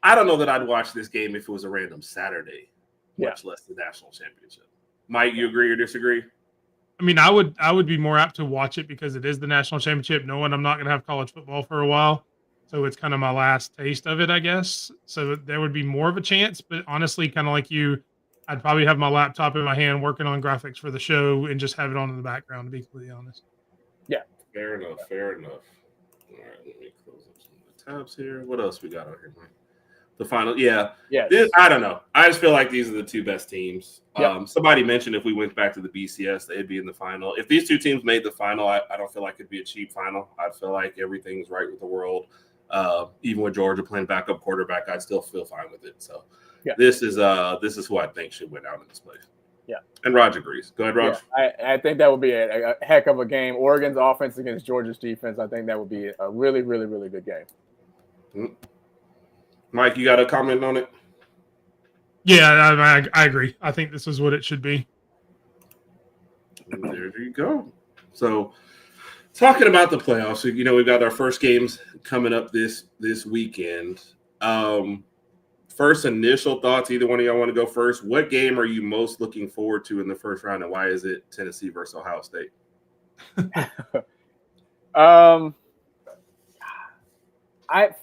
A: I don't know that I'd watch this game if it was a random Saturday, much less the national championship. Mike, you agree or disagree?
E: I mean, I would be more apt to watch it because it is the national championship, knowing I'm not going to have college football for a while. So it's kind of my last taste of it, I guess. So there would be more of a chance. But honestly, kind of like you, I'd probably have my laptop in my hand working on graphics for the show and just have it on in the background, to be completely honest.
F: Yeah.
A: Fair enough. All right, let me close up some of the tabs here. What else we got on here, Mike? The final, yeah.
F: Yes.
A: I don't know. I just feel like these are the two best teams.
F: Yep.
A: Somebody mentioned if we went back to the BCS, they'd be in the final. If these two teams made the final, I don't feel like it'd be a cheap final. I feel like everything's right with the world. Even with Georgia playing backup quarterback, I'd still feel fine with it. So this is who I think should win out in this place.
F: Yeah.
A: And Rodg agrees. Go ahead, Rodg.
F: Yeah, I think that would be a heck of a game. Oregon's offense against Georgia's defense. I think that would be a really, really, really good game.
A: Mm-hmm. Mike, you got a comment on it?
E: Yeah, I agree. I think this is what it should be.
A: There you go. So, talking about the playoffs, we've got our first games coming up this weekend. First initial thoughts, either one of y'all want to go first? What game are you most looking forward to in the first round, and why is it Tennessee versus Ohio State?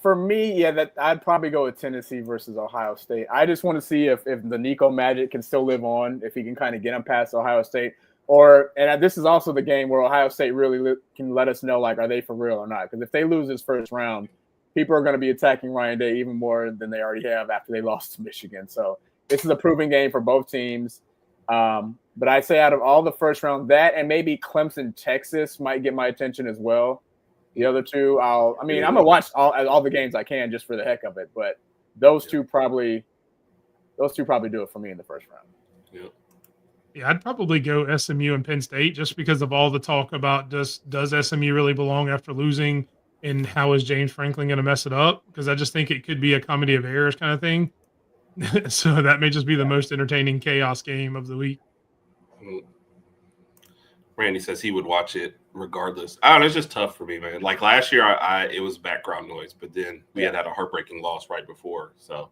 F: For me, I'd probably go with Tennessee versus Ohio State. I just want to see if the Nico magic can still live on, if he can kind of get them past Ohio State. And this is also the game where Ohio State really can let us know, like, are they for real or not? Because if they lose this first round, people are going to be attacking Ryan Day even more than they already have after they lost to Michigan. So this is a proving game for both teams. But I'd say out of all the first round, that and maybe Clemson, Texas might get my attention as well. The other two, I'm going to watch all the games I can just for the heck of it. But those two probably do it for me in the first round.
A: Yep.
E: Yeah, I'd probably go SMU and Penn State just because of all the talk about does SMU really belong after losing, and how is James Franklin going to mess it up? Because I just think it could be a comedy of errors kind of thing. So that may just be the most entertaining chaos game of the week.
A: Randy says he would watch it regardless. I don't know, it's just tough for me, man. Like last year, it was background noise, but then we had a heartbreaking loss right before. So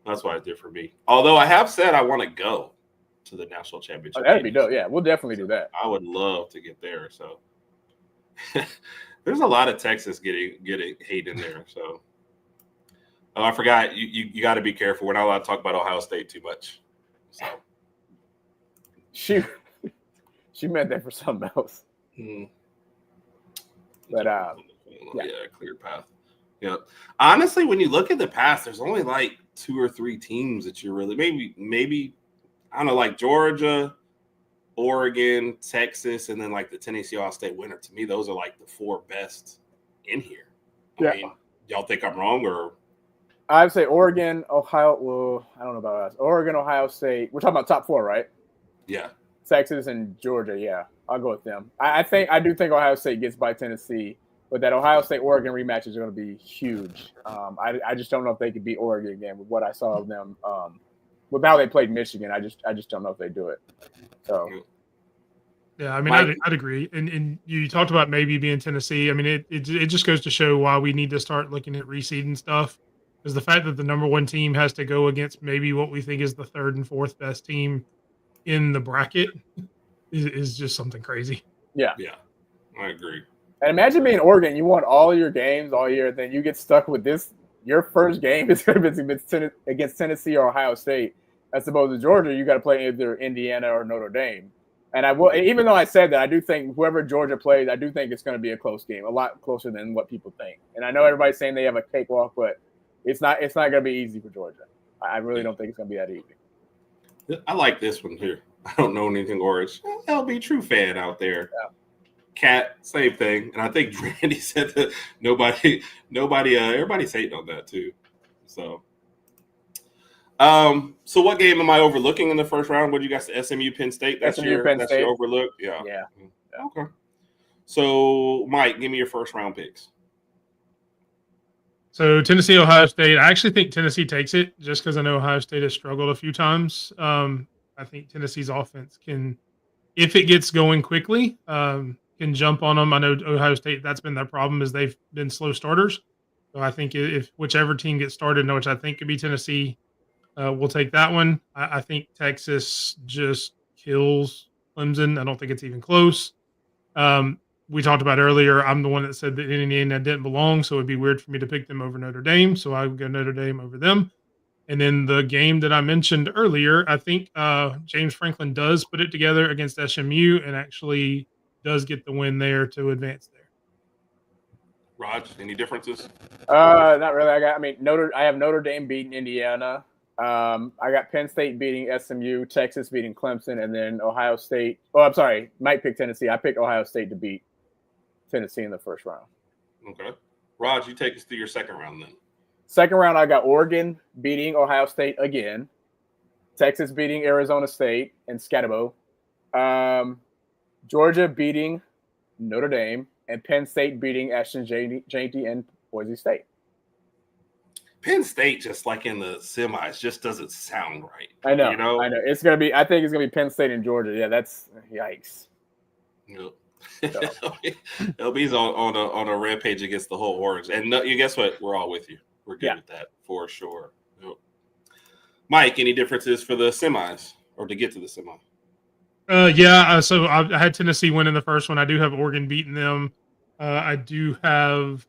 A: that's why it did for me. Although I have said I want to go to the national championship.
F: That'd be dope. Yeah, we'll definitely do that.
A: I would love to get there. So there's a lot of Texas getting hate in there. So I forgot you got to be careful. We're not allowed to talk about Ohio State too much. So
F: she meant that for something else.
A: Mm-hmm.
F: But
A: clear path. Yeah. Honestly, when you look at the past, there's only like 2 or 3 teams that you really maybe I don't know, like Georgia, Oregon, Texas, and then like the Tennessee Ohio State winner. To me, those are like the 4 best in here. I mean, y'all think I'm wrong, or?
F: I'd say Oregon, Ohio. Well, I don't know about us. Oregon, Ohio State. We're talking about top 4, right?
A: Yeah.
F: Texas and Georgia. Yeah, I'll go with them. I do think Ohio State gets by Tennessee, but that Ohio State Oregon rematch is going to be huge. I just don't know if they could beat Oregon again with what I saw of them. With how they played Michigan, I just don't know if they do it. So,
E: yeah, I mean, I'd agree. And you talked about maybe being Tennessee. I mean, it just goes to show why we need to start looking at reseeding stuff. Because the fact that the number 1 team has to go against maybe what we think is the 3rd and 4th best team in the bracket is just something crazy.
F: Yeah,
A: I agree.
F: And imagine being Oregon. You won all your games all year, then you get stuck with this. Your first game is going to be against Tennessee or Ohio State. As opposed to Georgia, you got to play either Indiana or Notre Dame. And I will, even though I said that, I do think whoever Georgia plays, I do think it's going to be a close game, a lot closer than what people think. And I know everybody's saying they have a cakewalk, but it's not going to be easy for Georgia. I really don't think it's going to be that easy.
A: I like this one here. I don't know anything orange. LB true fan out there.
F: Yeah.
A: Cat, same thing. And I think Randy said that everybody's hating on that too. So what game am I overlooking in the first round? What do you guys say? SMU Penn State? That's your overlook? Yeah. Okay. So Mike, give me your first round picks.
E: So Tennessee, Ohio State. I actually think Tennessee takes it just because I know Ohio State has struggled a few times. I think Tennessee's offense can, if it gets going quickly, can jump on them. I know Ohio State, that's been their problem, is they've been slow starters. So I think if whichever team gets started, which I think could be Tennessee, we'll take that one. I think Texas just kills Clemson. I don't think it's even close. We talked about earlier, I'm the one that said that Indiana didn't belong, so it'd be weird for me to pick them over Notre Dame. So I would go Notre Dame over them. And then the game that I mentioned earlier, I think James Franklin does put it together against SMU and actually does get the win there to advance there.
A: Raj, any differences?
F: Not really. I have Notre Dame beating Indiana. I got Penn State beating SMU, Texas beating Clemson, and then Ohio State. Oh, I'm sorry. Might pick Tennessee. I picked Ohio State to beat Tennessee in the first round.
A: Okay. Raj, you take us through your second round then.
F: Second round, I got Oregon beating Ohio State again, Texas beating Arizona State and Scatterbo, Georgia beating Notre Dame, and Penn State beating Ashton Jainty and Boise State.
A: Penn State, just like in the semis, just doesn't sound right.
F: I know.
A: I know.
F: It's gonna be. I think it's gonna be Penn State and Georgia. Yeah, that's yikes.
A: Yep. LB's on a rampage against the whole Orange, and you guess what? We're all with you. We're good with that for sure. Yep. Mike, any differences for the semis or to get to the semi?
E: So I had Tennessee win in the first one. I do have Oregon beating them. I do have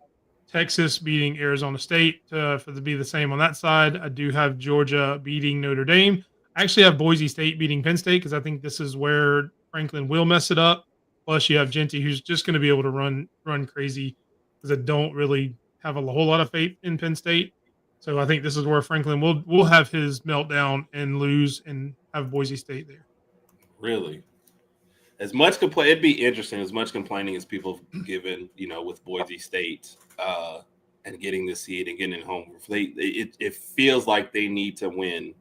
E: Texas beating Arizona State be the same on that side. I do have Georgia beating Notre Dame. I actually have Boise State beating Penn State because I think this is where Franklin will mess it up. Plus, you have Genty, who's just going to be able to run crazy because I don't really have a whole lot of faith in Penn State. So I think this is where Franklin will have his meltdown and lose and have Boise State there.
A: Really? As much it'd be interesting, as much complaining as people have given, with Boise State and getting the seed and getting it home. It feels like they need to win,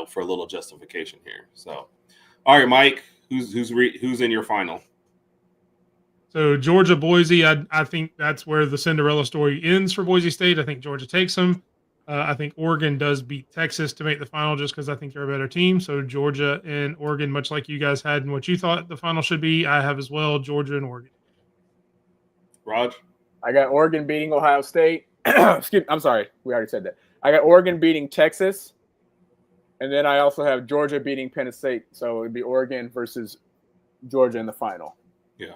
A: for a little justification here. So, all right, Mike, who's in your final?
E: So Georgia, Boise, I think that's where the Cinderella story ends for Boise State. I think Georgia takes them. I think Oregon does beat Texas to make the final just because I think they're a better team. So Georgia and Oregon, much like you guys had and what you thought the final should be, I have as well, Georgia and Oregon.
A: Raj?
F: I got Oregon beating Ohio State. I'm sorry. We already said that. I got Oregon beating Texas. And then I also have Georgia beating Penn State. So it would be Oregon versus Georgia in the final.
A: Yeah.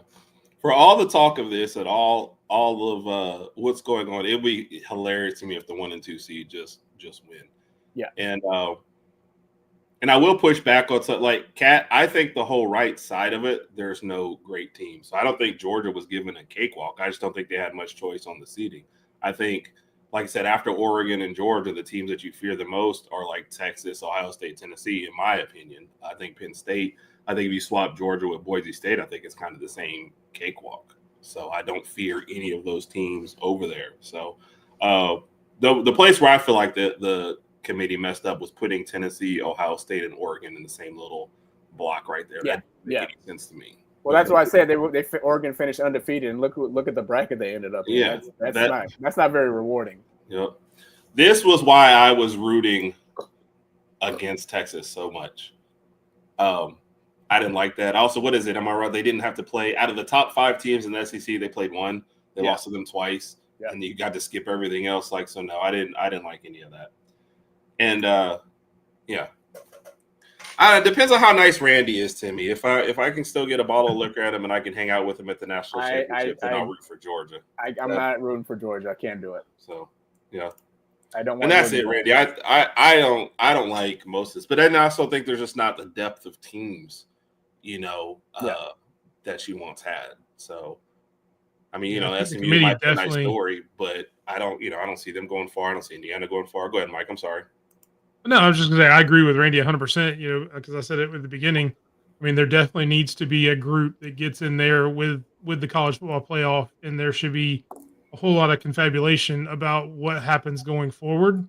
A: For all the talk of this and all of what's going on, it'd be hilarious to me if the 1 and 2 seed just win.
F: Yeah.
A: And I will push back on Kat. I think the whole right side of it, there's no great team. So I don't think Georgia was given a cakewalk. I just don't think they had much choice on the seeding. I think, like I said, after Oregon and Georgia, the teams that you fear the most are like Texas, Ohio State, Tennessee, in my opinion. I think Penn State. I think if you swap Georgia with Boise State, I think it's kind of the same cakewalk. So I don't fear any of those teams over there. So the place where I feel like the committee messed up was putting Tennessee, Ohio State, and Oregon in the same little block right there.
F: Yeah,
A: that didn't make sense to me.
F: Well, that's why I said Oregon finished undefeated, and look at the bracket they ended up in.
A: Yeah,
F: that's not very rewarding.
A: Yep. This was why I was rooting against Texas so much. I didn't like that. Also, what is it? Am I right? They didn't have to play out of the top 5 teams in the SEC. They played one. They lost to them twice, and you got to skip everything else. So no, I didn't like any of that. And it depends on how nice Randy is to me. If I can still get a bottle of liquor at him and I can hang out with him at the national championship, then I'll root for Georgia.
F: I'm not rooting for Georgia. I can't do it.
A: So yeah.
F: I don't want.
A: And that's it, Randy. I don't like most of this, but then I also think there's just not the depth of teams, that you once had. So, I mean, SMU might be a nice story, but I don't see them going far. I don't see Indiana going far. Go ahead, Mike. I'm sorry.
E: No, I was just going to say I agree with Randy 100%. Because I said it at the beginning. I mean, there definitely needs to be a group that gets in there with the college football playoff, and there should be a whole lot of confabulation about what happens going forward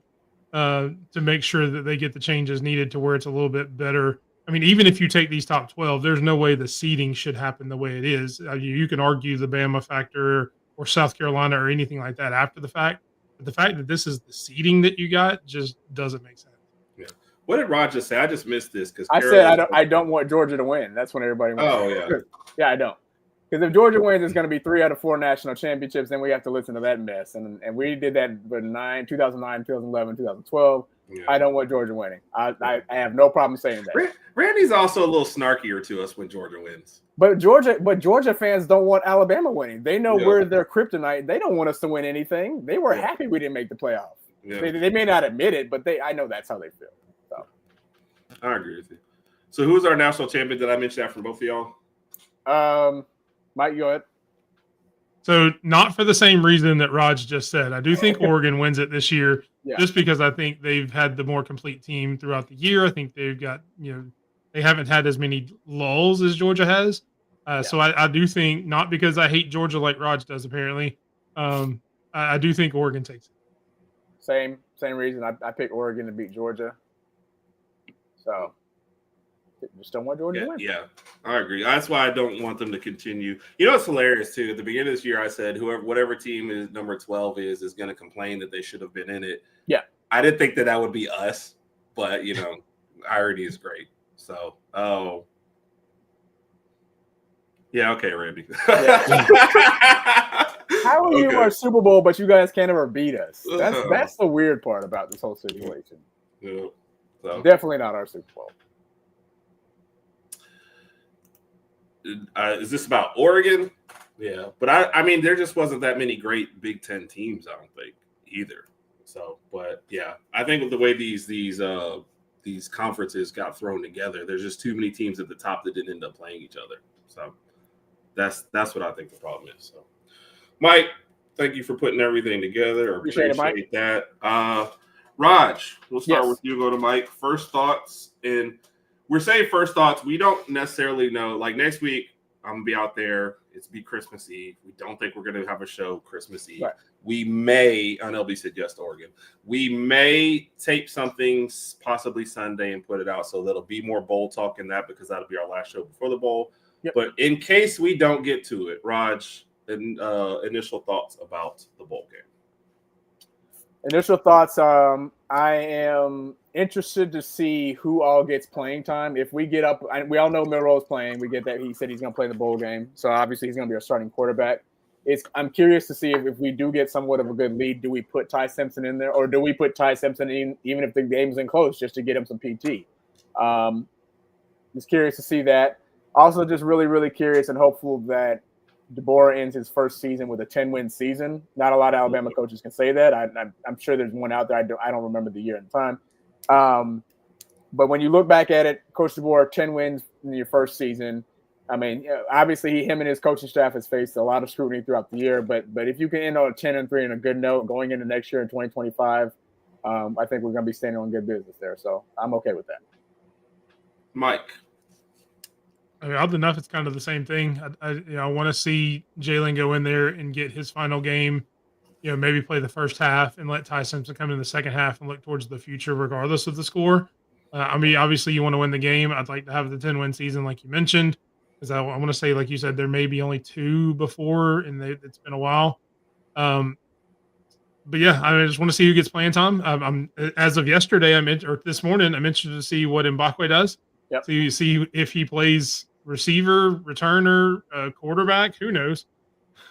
E: to make sure that they get the changes needed to where it's a little bit better. I mean, even if you take these top 12, there's no way the seeding should happen the way it is. You can argue the Bama factor or South Carolina or anything like that after the fact. But the fact that this is the seeding that you got just doesn't make sense.
A: Yeah. What did Roger say? I just missed this because
F: I said I don't want Georgia to win. That's when everybody wins.
A: Oh, yeah.
F: Yeah, I don't. Because if Georgia wins, it's going to be 3 out of 4 national championships. Then we have to listen to that mess. And we did that for 2009, 2011, 2012. Yeah. I don't want Georgia winning. I have no problem saying that.
A: Randy's also a little snarkier to us when Georgia wins.
F: But Georgia fans don't want Alabama winning. They know we're their kryptonite. They don't want us to win anything. They were happy we didn't make the playoff. Yeah. They may not admit it, but I know that's how they feel. So
A: I agree with you. So who's our national champion that I mentioned after both of y'all?
F: Mike, go ahead.
E: So not for the same reason that Raj just said. I do think Oregon wins it this year, just because I think they've had the more complete team throughout the year. I think they've got, they haven't had as many lulls as Georgia has. So I do think, not because I hate Georgia like Raj does apparently, I do think Oregon takes it.
F: Same reason I picked Oregon to beat Georgia. So just don't want Georgia to win.
A: Yeah, I agree. That's why I don't want them to continue. It's hilarious too. At the beginning of this year, I said whatever team is number 12 is going to complain that they should have been in it.
F: Yeah,
A: I didn't think that would be us, but irony is great. So, yeah, okay, Randy.
F: How are you our Super Bowl, but you guys can't ever beat us? That's the weird part about this whole situation.
A: Yeah. So.
F: Definitely not our Super Bowl.
A: Is this about Oregon? Yeah, but I mean, there just wasn't that many great Big Ten teams, I don't think, either. So, but yeah, I think with the way these conferences got thrown together, there's just too many teams at the top that didn't end up playing each other. So that's what I think the problem is. So, Mike, thank you for putting everything together.
F: Appreciate it, Mike.
A: That. Raj, we'll start with you. Go to Mike. First thoughts, and we're saying first thoughts. We don't necessarily know. Like next week, I'm gonna be out there. It's be Christmas Eve. We don't think we're gonna have a show Christmas Eve. Right. We may, on LB said yes to Oregon. We may tape something possibly Sunday and put it out, so there'll be more bowl talk in that because that'll be our last show before the bowl. Yep. But in case we don't get to it, Raj, initial thoughts about the bowl game.
F: Initial thoughts. I am interested to see who all gets playing time. If we get up, we all know Milroe's playing. We get that he said he's going to play the bowl game, so obviously he's going to be our starting quarterback. I'm curious to see if we do get somewhat of a good lead, do we put Ty Simpson in there, or do we put Ty Simpson in even if the game's in close just to get him some PT? Just curious to see that. Also, just really, really curious and hopeful that DeBoer ends his first season with a 10-win season. Not a lot of Alabama coaches can say that. I'm sure there's one out there. I don't remember the year and time. But when you look back at it, Coach DeBoer, 10 wins in your first season. I mean, obviously him and his coaching staff has faced a lot of scrutiny throughout the year. But if you can end on a 10-3 and a good note going into next year in 2025, I think we're going to be standing on good business there. So I'm okay with that.
A: Mike.
E: I mean, oddly enough, it's kind of the same thing. I want to see Jalen go in there and get his final game, maybe play the first half and let Ty Simpson come in the second half and look towards the future regardless of the score. I mean, obviously you want to win the game. I'd like to have the 10-win season like you mentioned, because I want to say, like you said, there may be only 2 before, and it's been a while. But yeah, I just want to see who gets playing time. I'm as of yesterday, or this morning, I'm interested to see what Mbakwe does. Yep. So you see if he plays receiver, returner, quarterback, who knows?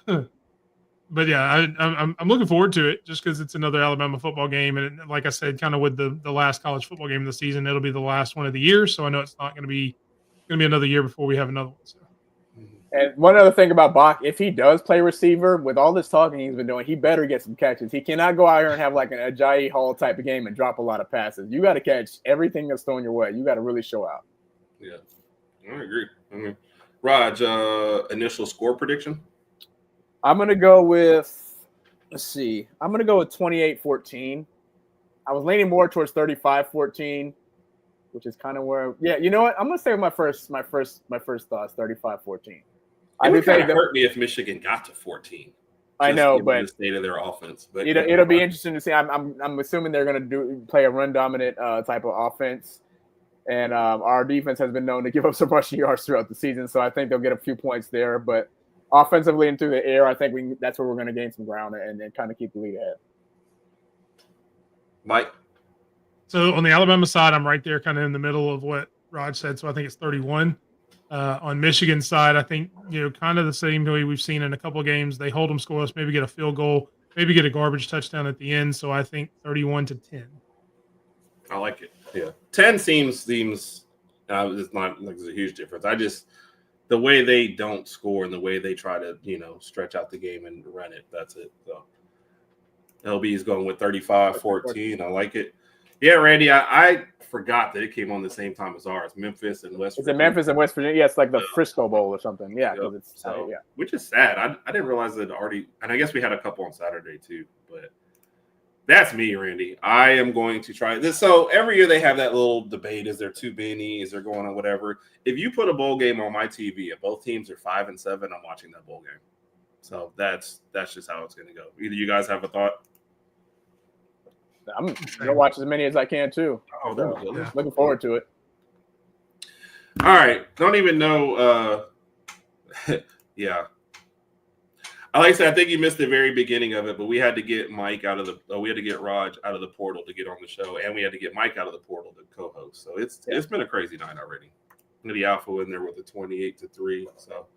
E: But yeah, I'm looking forward to it just because it's another Alabama football game, and like I said, kind of with the last college football game of the season, it'll be the last one of the year. So I know it's not going to be another year before we have another one. So.
F: And one other thing about Bach, if he does play receiver, with all this talking he's been doing, he better get some catches. He cannot go out here and have like an Ajayi Hall type of game and drop a lot of passes. You got to catch everything that's thrown your way. You got to really show out.
A: Yeah, I agree. Raj, initial score prediction?
F: I'm going to go with, I'm going to go with 28-14. I was leaning more towards 35-14, which is kind of where, you know what? I'm going to say my first thoughts, 35-14.
A: It would kind of hurt me if Michigan got to 14.
F: I know, but
A: the state of their offense. But
F: it'll be interesting to see. I'm assuming they're going to play a run dominant type of offense. And our defense has been known to give up some rushing yards throughout the season, so I think they'll get a few points there. But offensively and through the air, I think that's where we're going to gain some ground and kind of keep the lead ahead.
A: Mike?
E: So on the Alabama side, I'm right there kind of in the middle of what Raj said, so I think it's 31. On Michigan's side, I think, kind of the same way we've seen in a couple of games. They hold them scoreless, maybe get a field goal, maybe get a garbage touchdown at the end, so I think 31-10.
A: I like it. Yeah, 10 seems it's not like there's a huge difference. The way they don't score and the way they try to stretch out the game and run it. That's it. So LB is going with 35-14. I like it. Yeah, Randy, I forgot that it came on the same time as ours, Memphis and West Virginia.
F: It's in Memphis and West Virginia. Yeah, it's like the Frisco Bowl or something. Yeah, because it's
A: so,
F: yeah.
A: Which is sad. I didn't realize that already, and I guess we had a couple on Saturday too. But that's me, Randy. I am going to try this. So every year they have that little debate: is there too many? Is there going on whatever? If you put a bowl game on my TV and both teams are 5-7, I'm watching that bowl game. So that's just how it's going to go. Either you guys have a thought.
F: I'm gonna watch as many as I can too.
A: Oh, there we go.
F: Yeah. Looking forward to it.
A: All right. Don't even know. Yeah. Like I said, I think you missed the very beginning of it, but we had to get Mike out of the. We had to get Raj out of the portal to get on the show, and we had to get Mike out of the portal to co-host. So it's been a crazy night already. The Alpha in there with a 28-3. So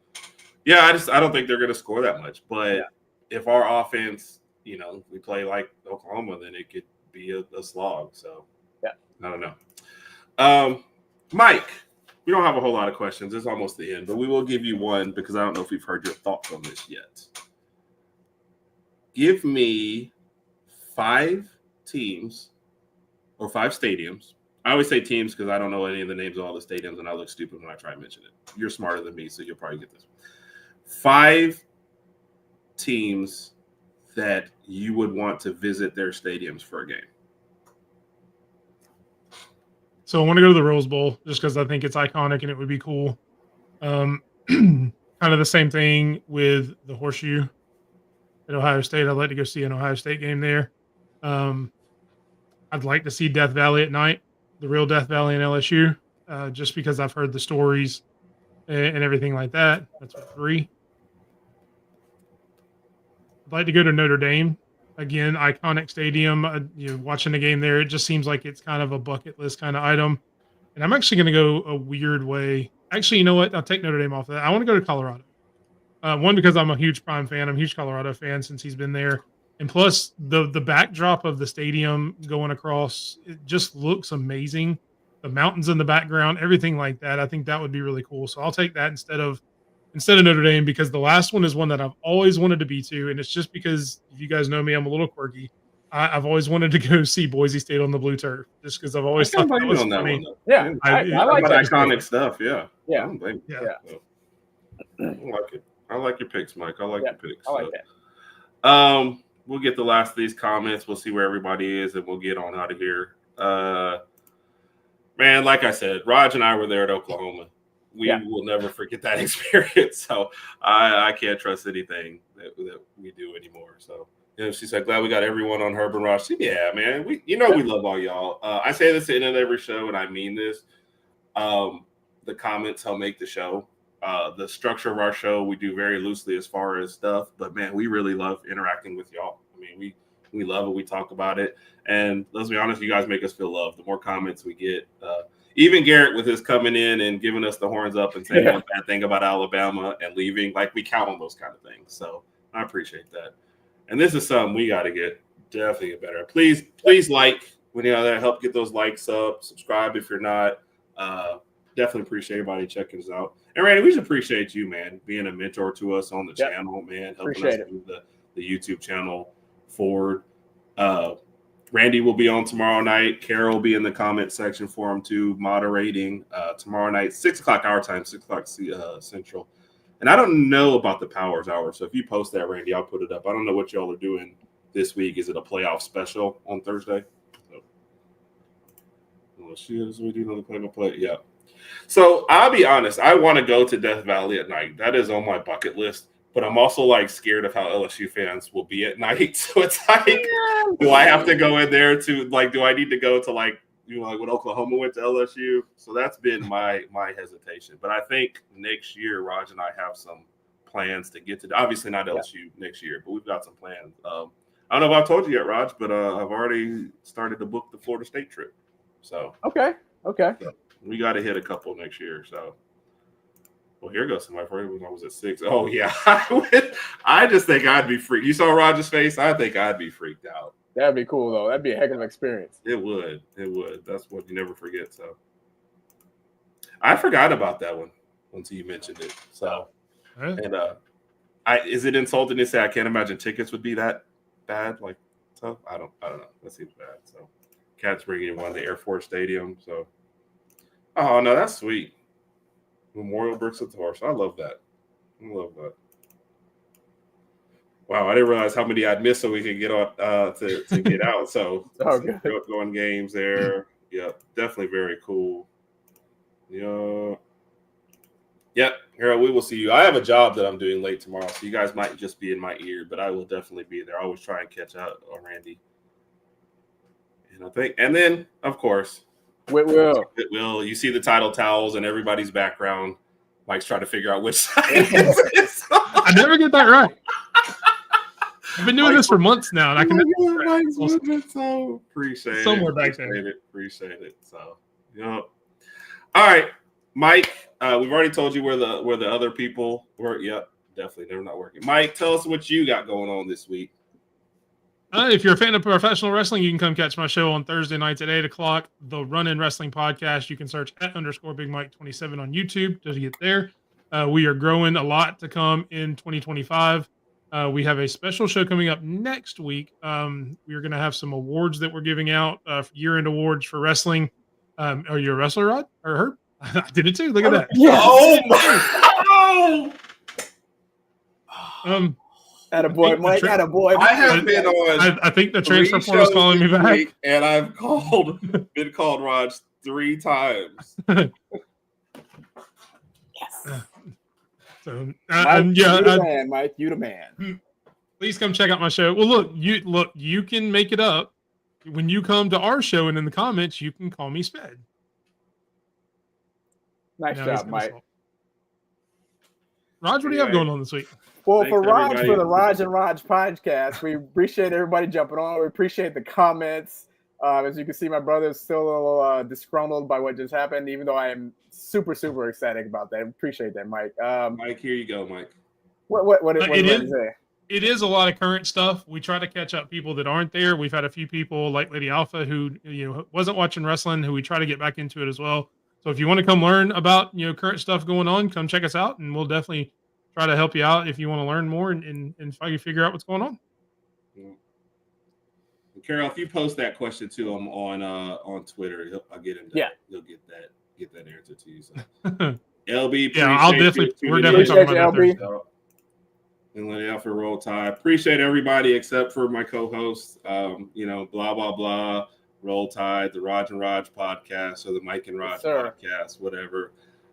A: yeah, I don't think they're going to score that much. But if our offense, we play like Oklahoma, then it could be a slog. So I don't know. Mike, we don't have a whole lot of questions. It's almost the end, but we will give you one because I don't know if we've heard your thoughts on this yet. Give me 5 teams or 5 stadiums. I always say teams because I don't know any of the names of all the stadiums, and I look stupid when I try to mention it. You're smarter than me, so you'll probably get this. 5 teams that you would want to visit their stadiums for a game.
E: So I want to go to the Rose Bowl just because I think it's iconic and it would be cool. Kind of the same thing with the Horseshoe at Ohio State. I'd like to go see an Ohio State game there. I'd like to see Death Valley at night, the real Death Valley in LSU, just because I've heard the stories and everything like that. That's 3. I'd like to go to Notre Dame. Again, iconic stadium. Watching the game there, it just seems like it's kind of a bucket list kind of item. And I'm actually going to go a weird way. Actually, you know what? I'll take Notre Dame off of that. I want to go to Colorado. One, because I'm a huge Prime fan. I'm a huge Colorado fan since he's been there. And plus, the backdrop of the stadium going across, it just looks amazing. The mountains in the background, everything like that. I think that would be really cool. So I'll take that instead of Notre Dame, because the last one is one that I've always wanted to be to, and it's just because, if you guys know me, I'm a little quirky. I've always wanted to go see Boise State on the blue turf, just because I've always thought that was funny.
F: Yeah, I like that
A: iconic stuff. Yeah.
F: Yeah.
A: I like it. I like your picks, Mike. I like your picks.
F: I like that.
A: We'll get the last of these comments. We'll see where everybody is, and we'll get on out of here. Man, like I said, Raj and I were there at Oklahoma. We will never forget that experience. So I can't trust anything that we do anymore. So she said, glad we got everyone on Herb and Rodg. Yeah, man. We love all y'all. I say this at the end of every show, and I mean this. The comments help make the show. The structure of our show, we do very loosely as far as stuff. But, man, we really love interacting with y'all. I mean, we love it. We talk about it. And let's be honest, you guys make us feel loved. The more comments we get, even Garrett with his coming in and giving us the horns up and saying one bad thing about Alabama and leaving, like, we count on those kind of things. So I appreciate that. And this is something we got to definitely get better. Please like when that help get those likes up. Subscribe if you're not. Definitely appreciate everybody checking us out. And Randy, we just appreciate you, man, being a mentor to us on the channel, man, helping us move the YouTube channel forward. Randy will be on tomorrow night. Carol will be in the comment section for him too, moderating tomorrow night, 6 o'clock our time, 6 o'clock Central. And I don't know about the Powers Hour, so if you post that, Randy, I'll put it up. I don't know what y'all are doing this week. Is it a playoff special on Thursday? We do another play-by-play. Yeah. So I'll be honest. I want to go to Death Valley at night. That is on my bucket list. But I'm also scared of how LSU fans will be at night. So it's do I have to go in there to do I need to go to when Oklahoma went to LSU? So that's been my hesitation. But I think next year, Raj and I have some plans to get to. Obviously not LSU next year, but we've got some plans. I don't know if I've told you yet, Raj, but I've already started to book the Florida State trip. So
F: okay,
A: we got to hit a couple next year. So. Well, here goes somebody for you when I was at 6. Oh, yeah. I just think I'd be freaked. You saw Roger's face? I think I'd be freaked out.
F: That'd be cool, though. That'd be a heck of an experience.
A: It would. That's what you never forget. So I forgot about that one until you mentioned it. So, and is it insulting to say I can't imagine tickets would be that bad? So I don't know. That seems bad. So Cats bringing one to Air Force Stadium. So, oh no, that's sweet. Memorial Bricks of Torch. I love that. Wow, I didn't realize how many I'd missed so we could get on to get out. So going games there. Yeah, definitely very cool. Yeah. Yep, Harold, we will see you. I have a job that I'm doing late tomorrow, so you guys might just be in my ear, but I will definitely be there. I always try and catch up on Randy. And then, of course,
F: Whitwill.
A: You see the title towels and everybody's background. Mike's trying to figure out which side it is.
E: I never get that right. I've been doing this for months now, and I can
A: so appreciate it.
E: Somewhere back there.
A: Appreciate it. So, All right, Mike. We've already told you where the other people were. Yep, definitely they're not working. Mike, tell us what you got going on this week.
E: If you're a fan of professional wrestling, you can come catch my show on Thursday nights at 8:00. The Run In Wrestling Podcast. You can search @_BigMike27 on YouTube to get there. We are growing a lot to come in 2025. We have a special show coming up next week. We're going to have some awards that we're giving out, year-end awards for wrestling. Are you a wrestler, Rod or Herb? I did it too. Look at that.
F: Yes.
A: Oh my!
F: Attaboy, Mike. Attaboy.
A: I have been on.
E: I think the transfer portal is calling me back,
A: and I've been called Raj 3 times.
F: Yes.
E: So,
F: Mike, you the man, Mike. You the man.
E: Please come check out my show. Well, you can make it up when you come to our show, and in the comments, you can call me Sped.
F: Nice job, Mike.
E: Raj, what do you have going on this week?
F: Well,
A: Thanks,
F: for Raj,
A: everybody.
F: for the Raj and Rodg podcast, we appreciate everybody jumping on. We appreciate the comments. As you can see, my brother's still a little disgruntled by what just happened, even though I am super, super ecstatic about that. I appreciate that, Mike.
A: Mike, here you go, Mike.
F: What did you say?
E: It is a lot of current stuff. We try to catch up people that aren't there. We've had a few people like Lady Alpha who wasn't watching wrestling, who we try to get back into it as well. So if you want to come learn about current stuff going on, come check us out, and we'll definitely try to help you out if you want to learn more and figure out what's going on.
A: Yeah. Carol, if you post that question to him on Twitter, I'll get him. He'll get that answer to you. So. LB,
E: I'll definitely. We're definitely talking about that.
F: LB.
A: And let it out for Roll Tide. Appreciate everybody except for my co-host. Blah blah blah. Roll Tide, the Rodg and Rodg Podcast, or the Mike and Rodg Podcast, whatever.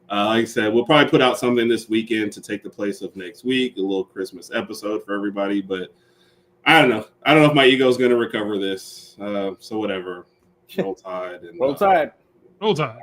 A: Like I said, we'll probably put out something this weekend to take the place of next week, a little Christmas episode for everybody. But I don't know. I don't know if my ego is going to recover this. So whatever. Roll Tide. And,
F: Roll Tide.
E: Roll Tide.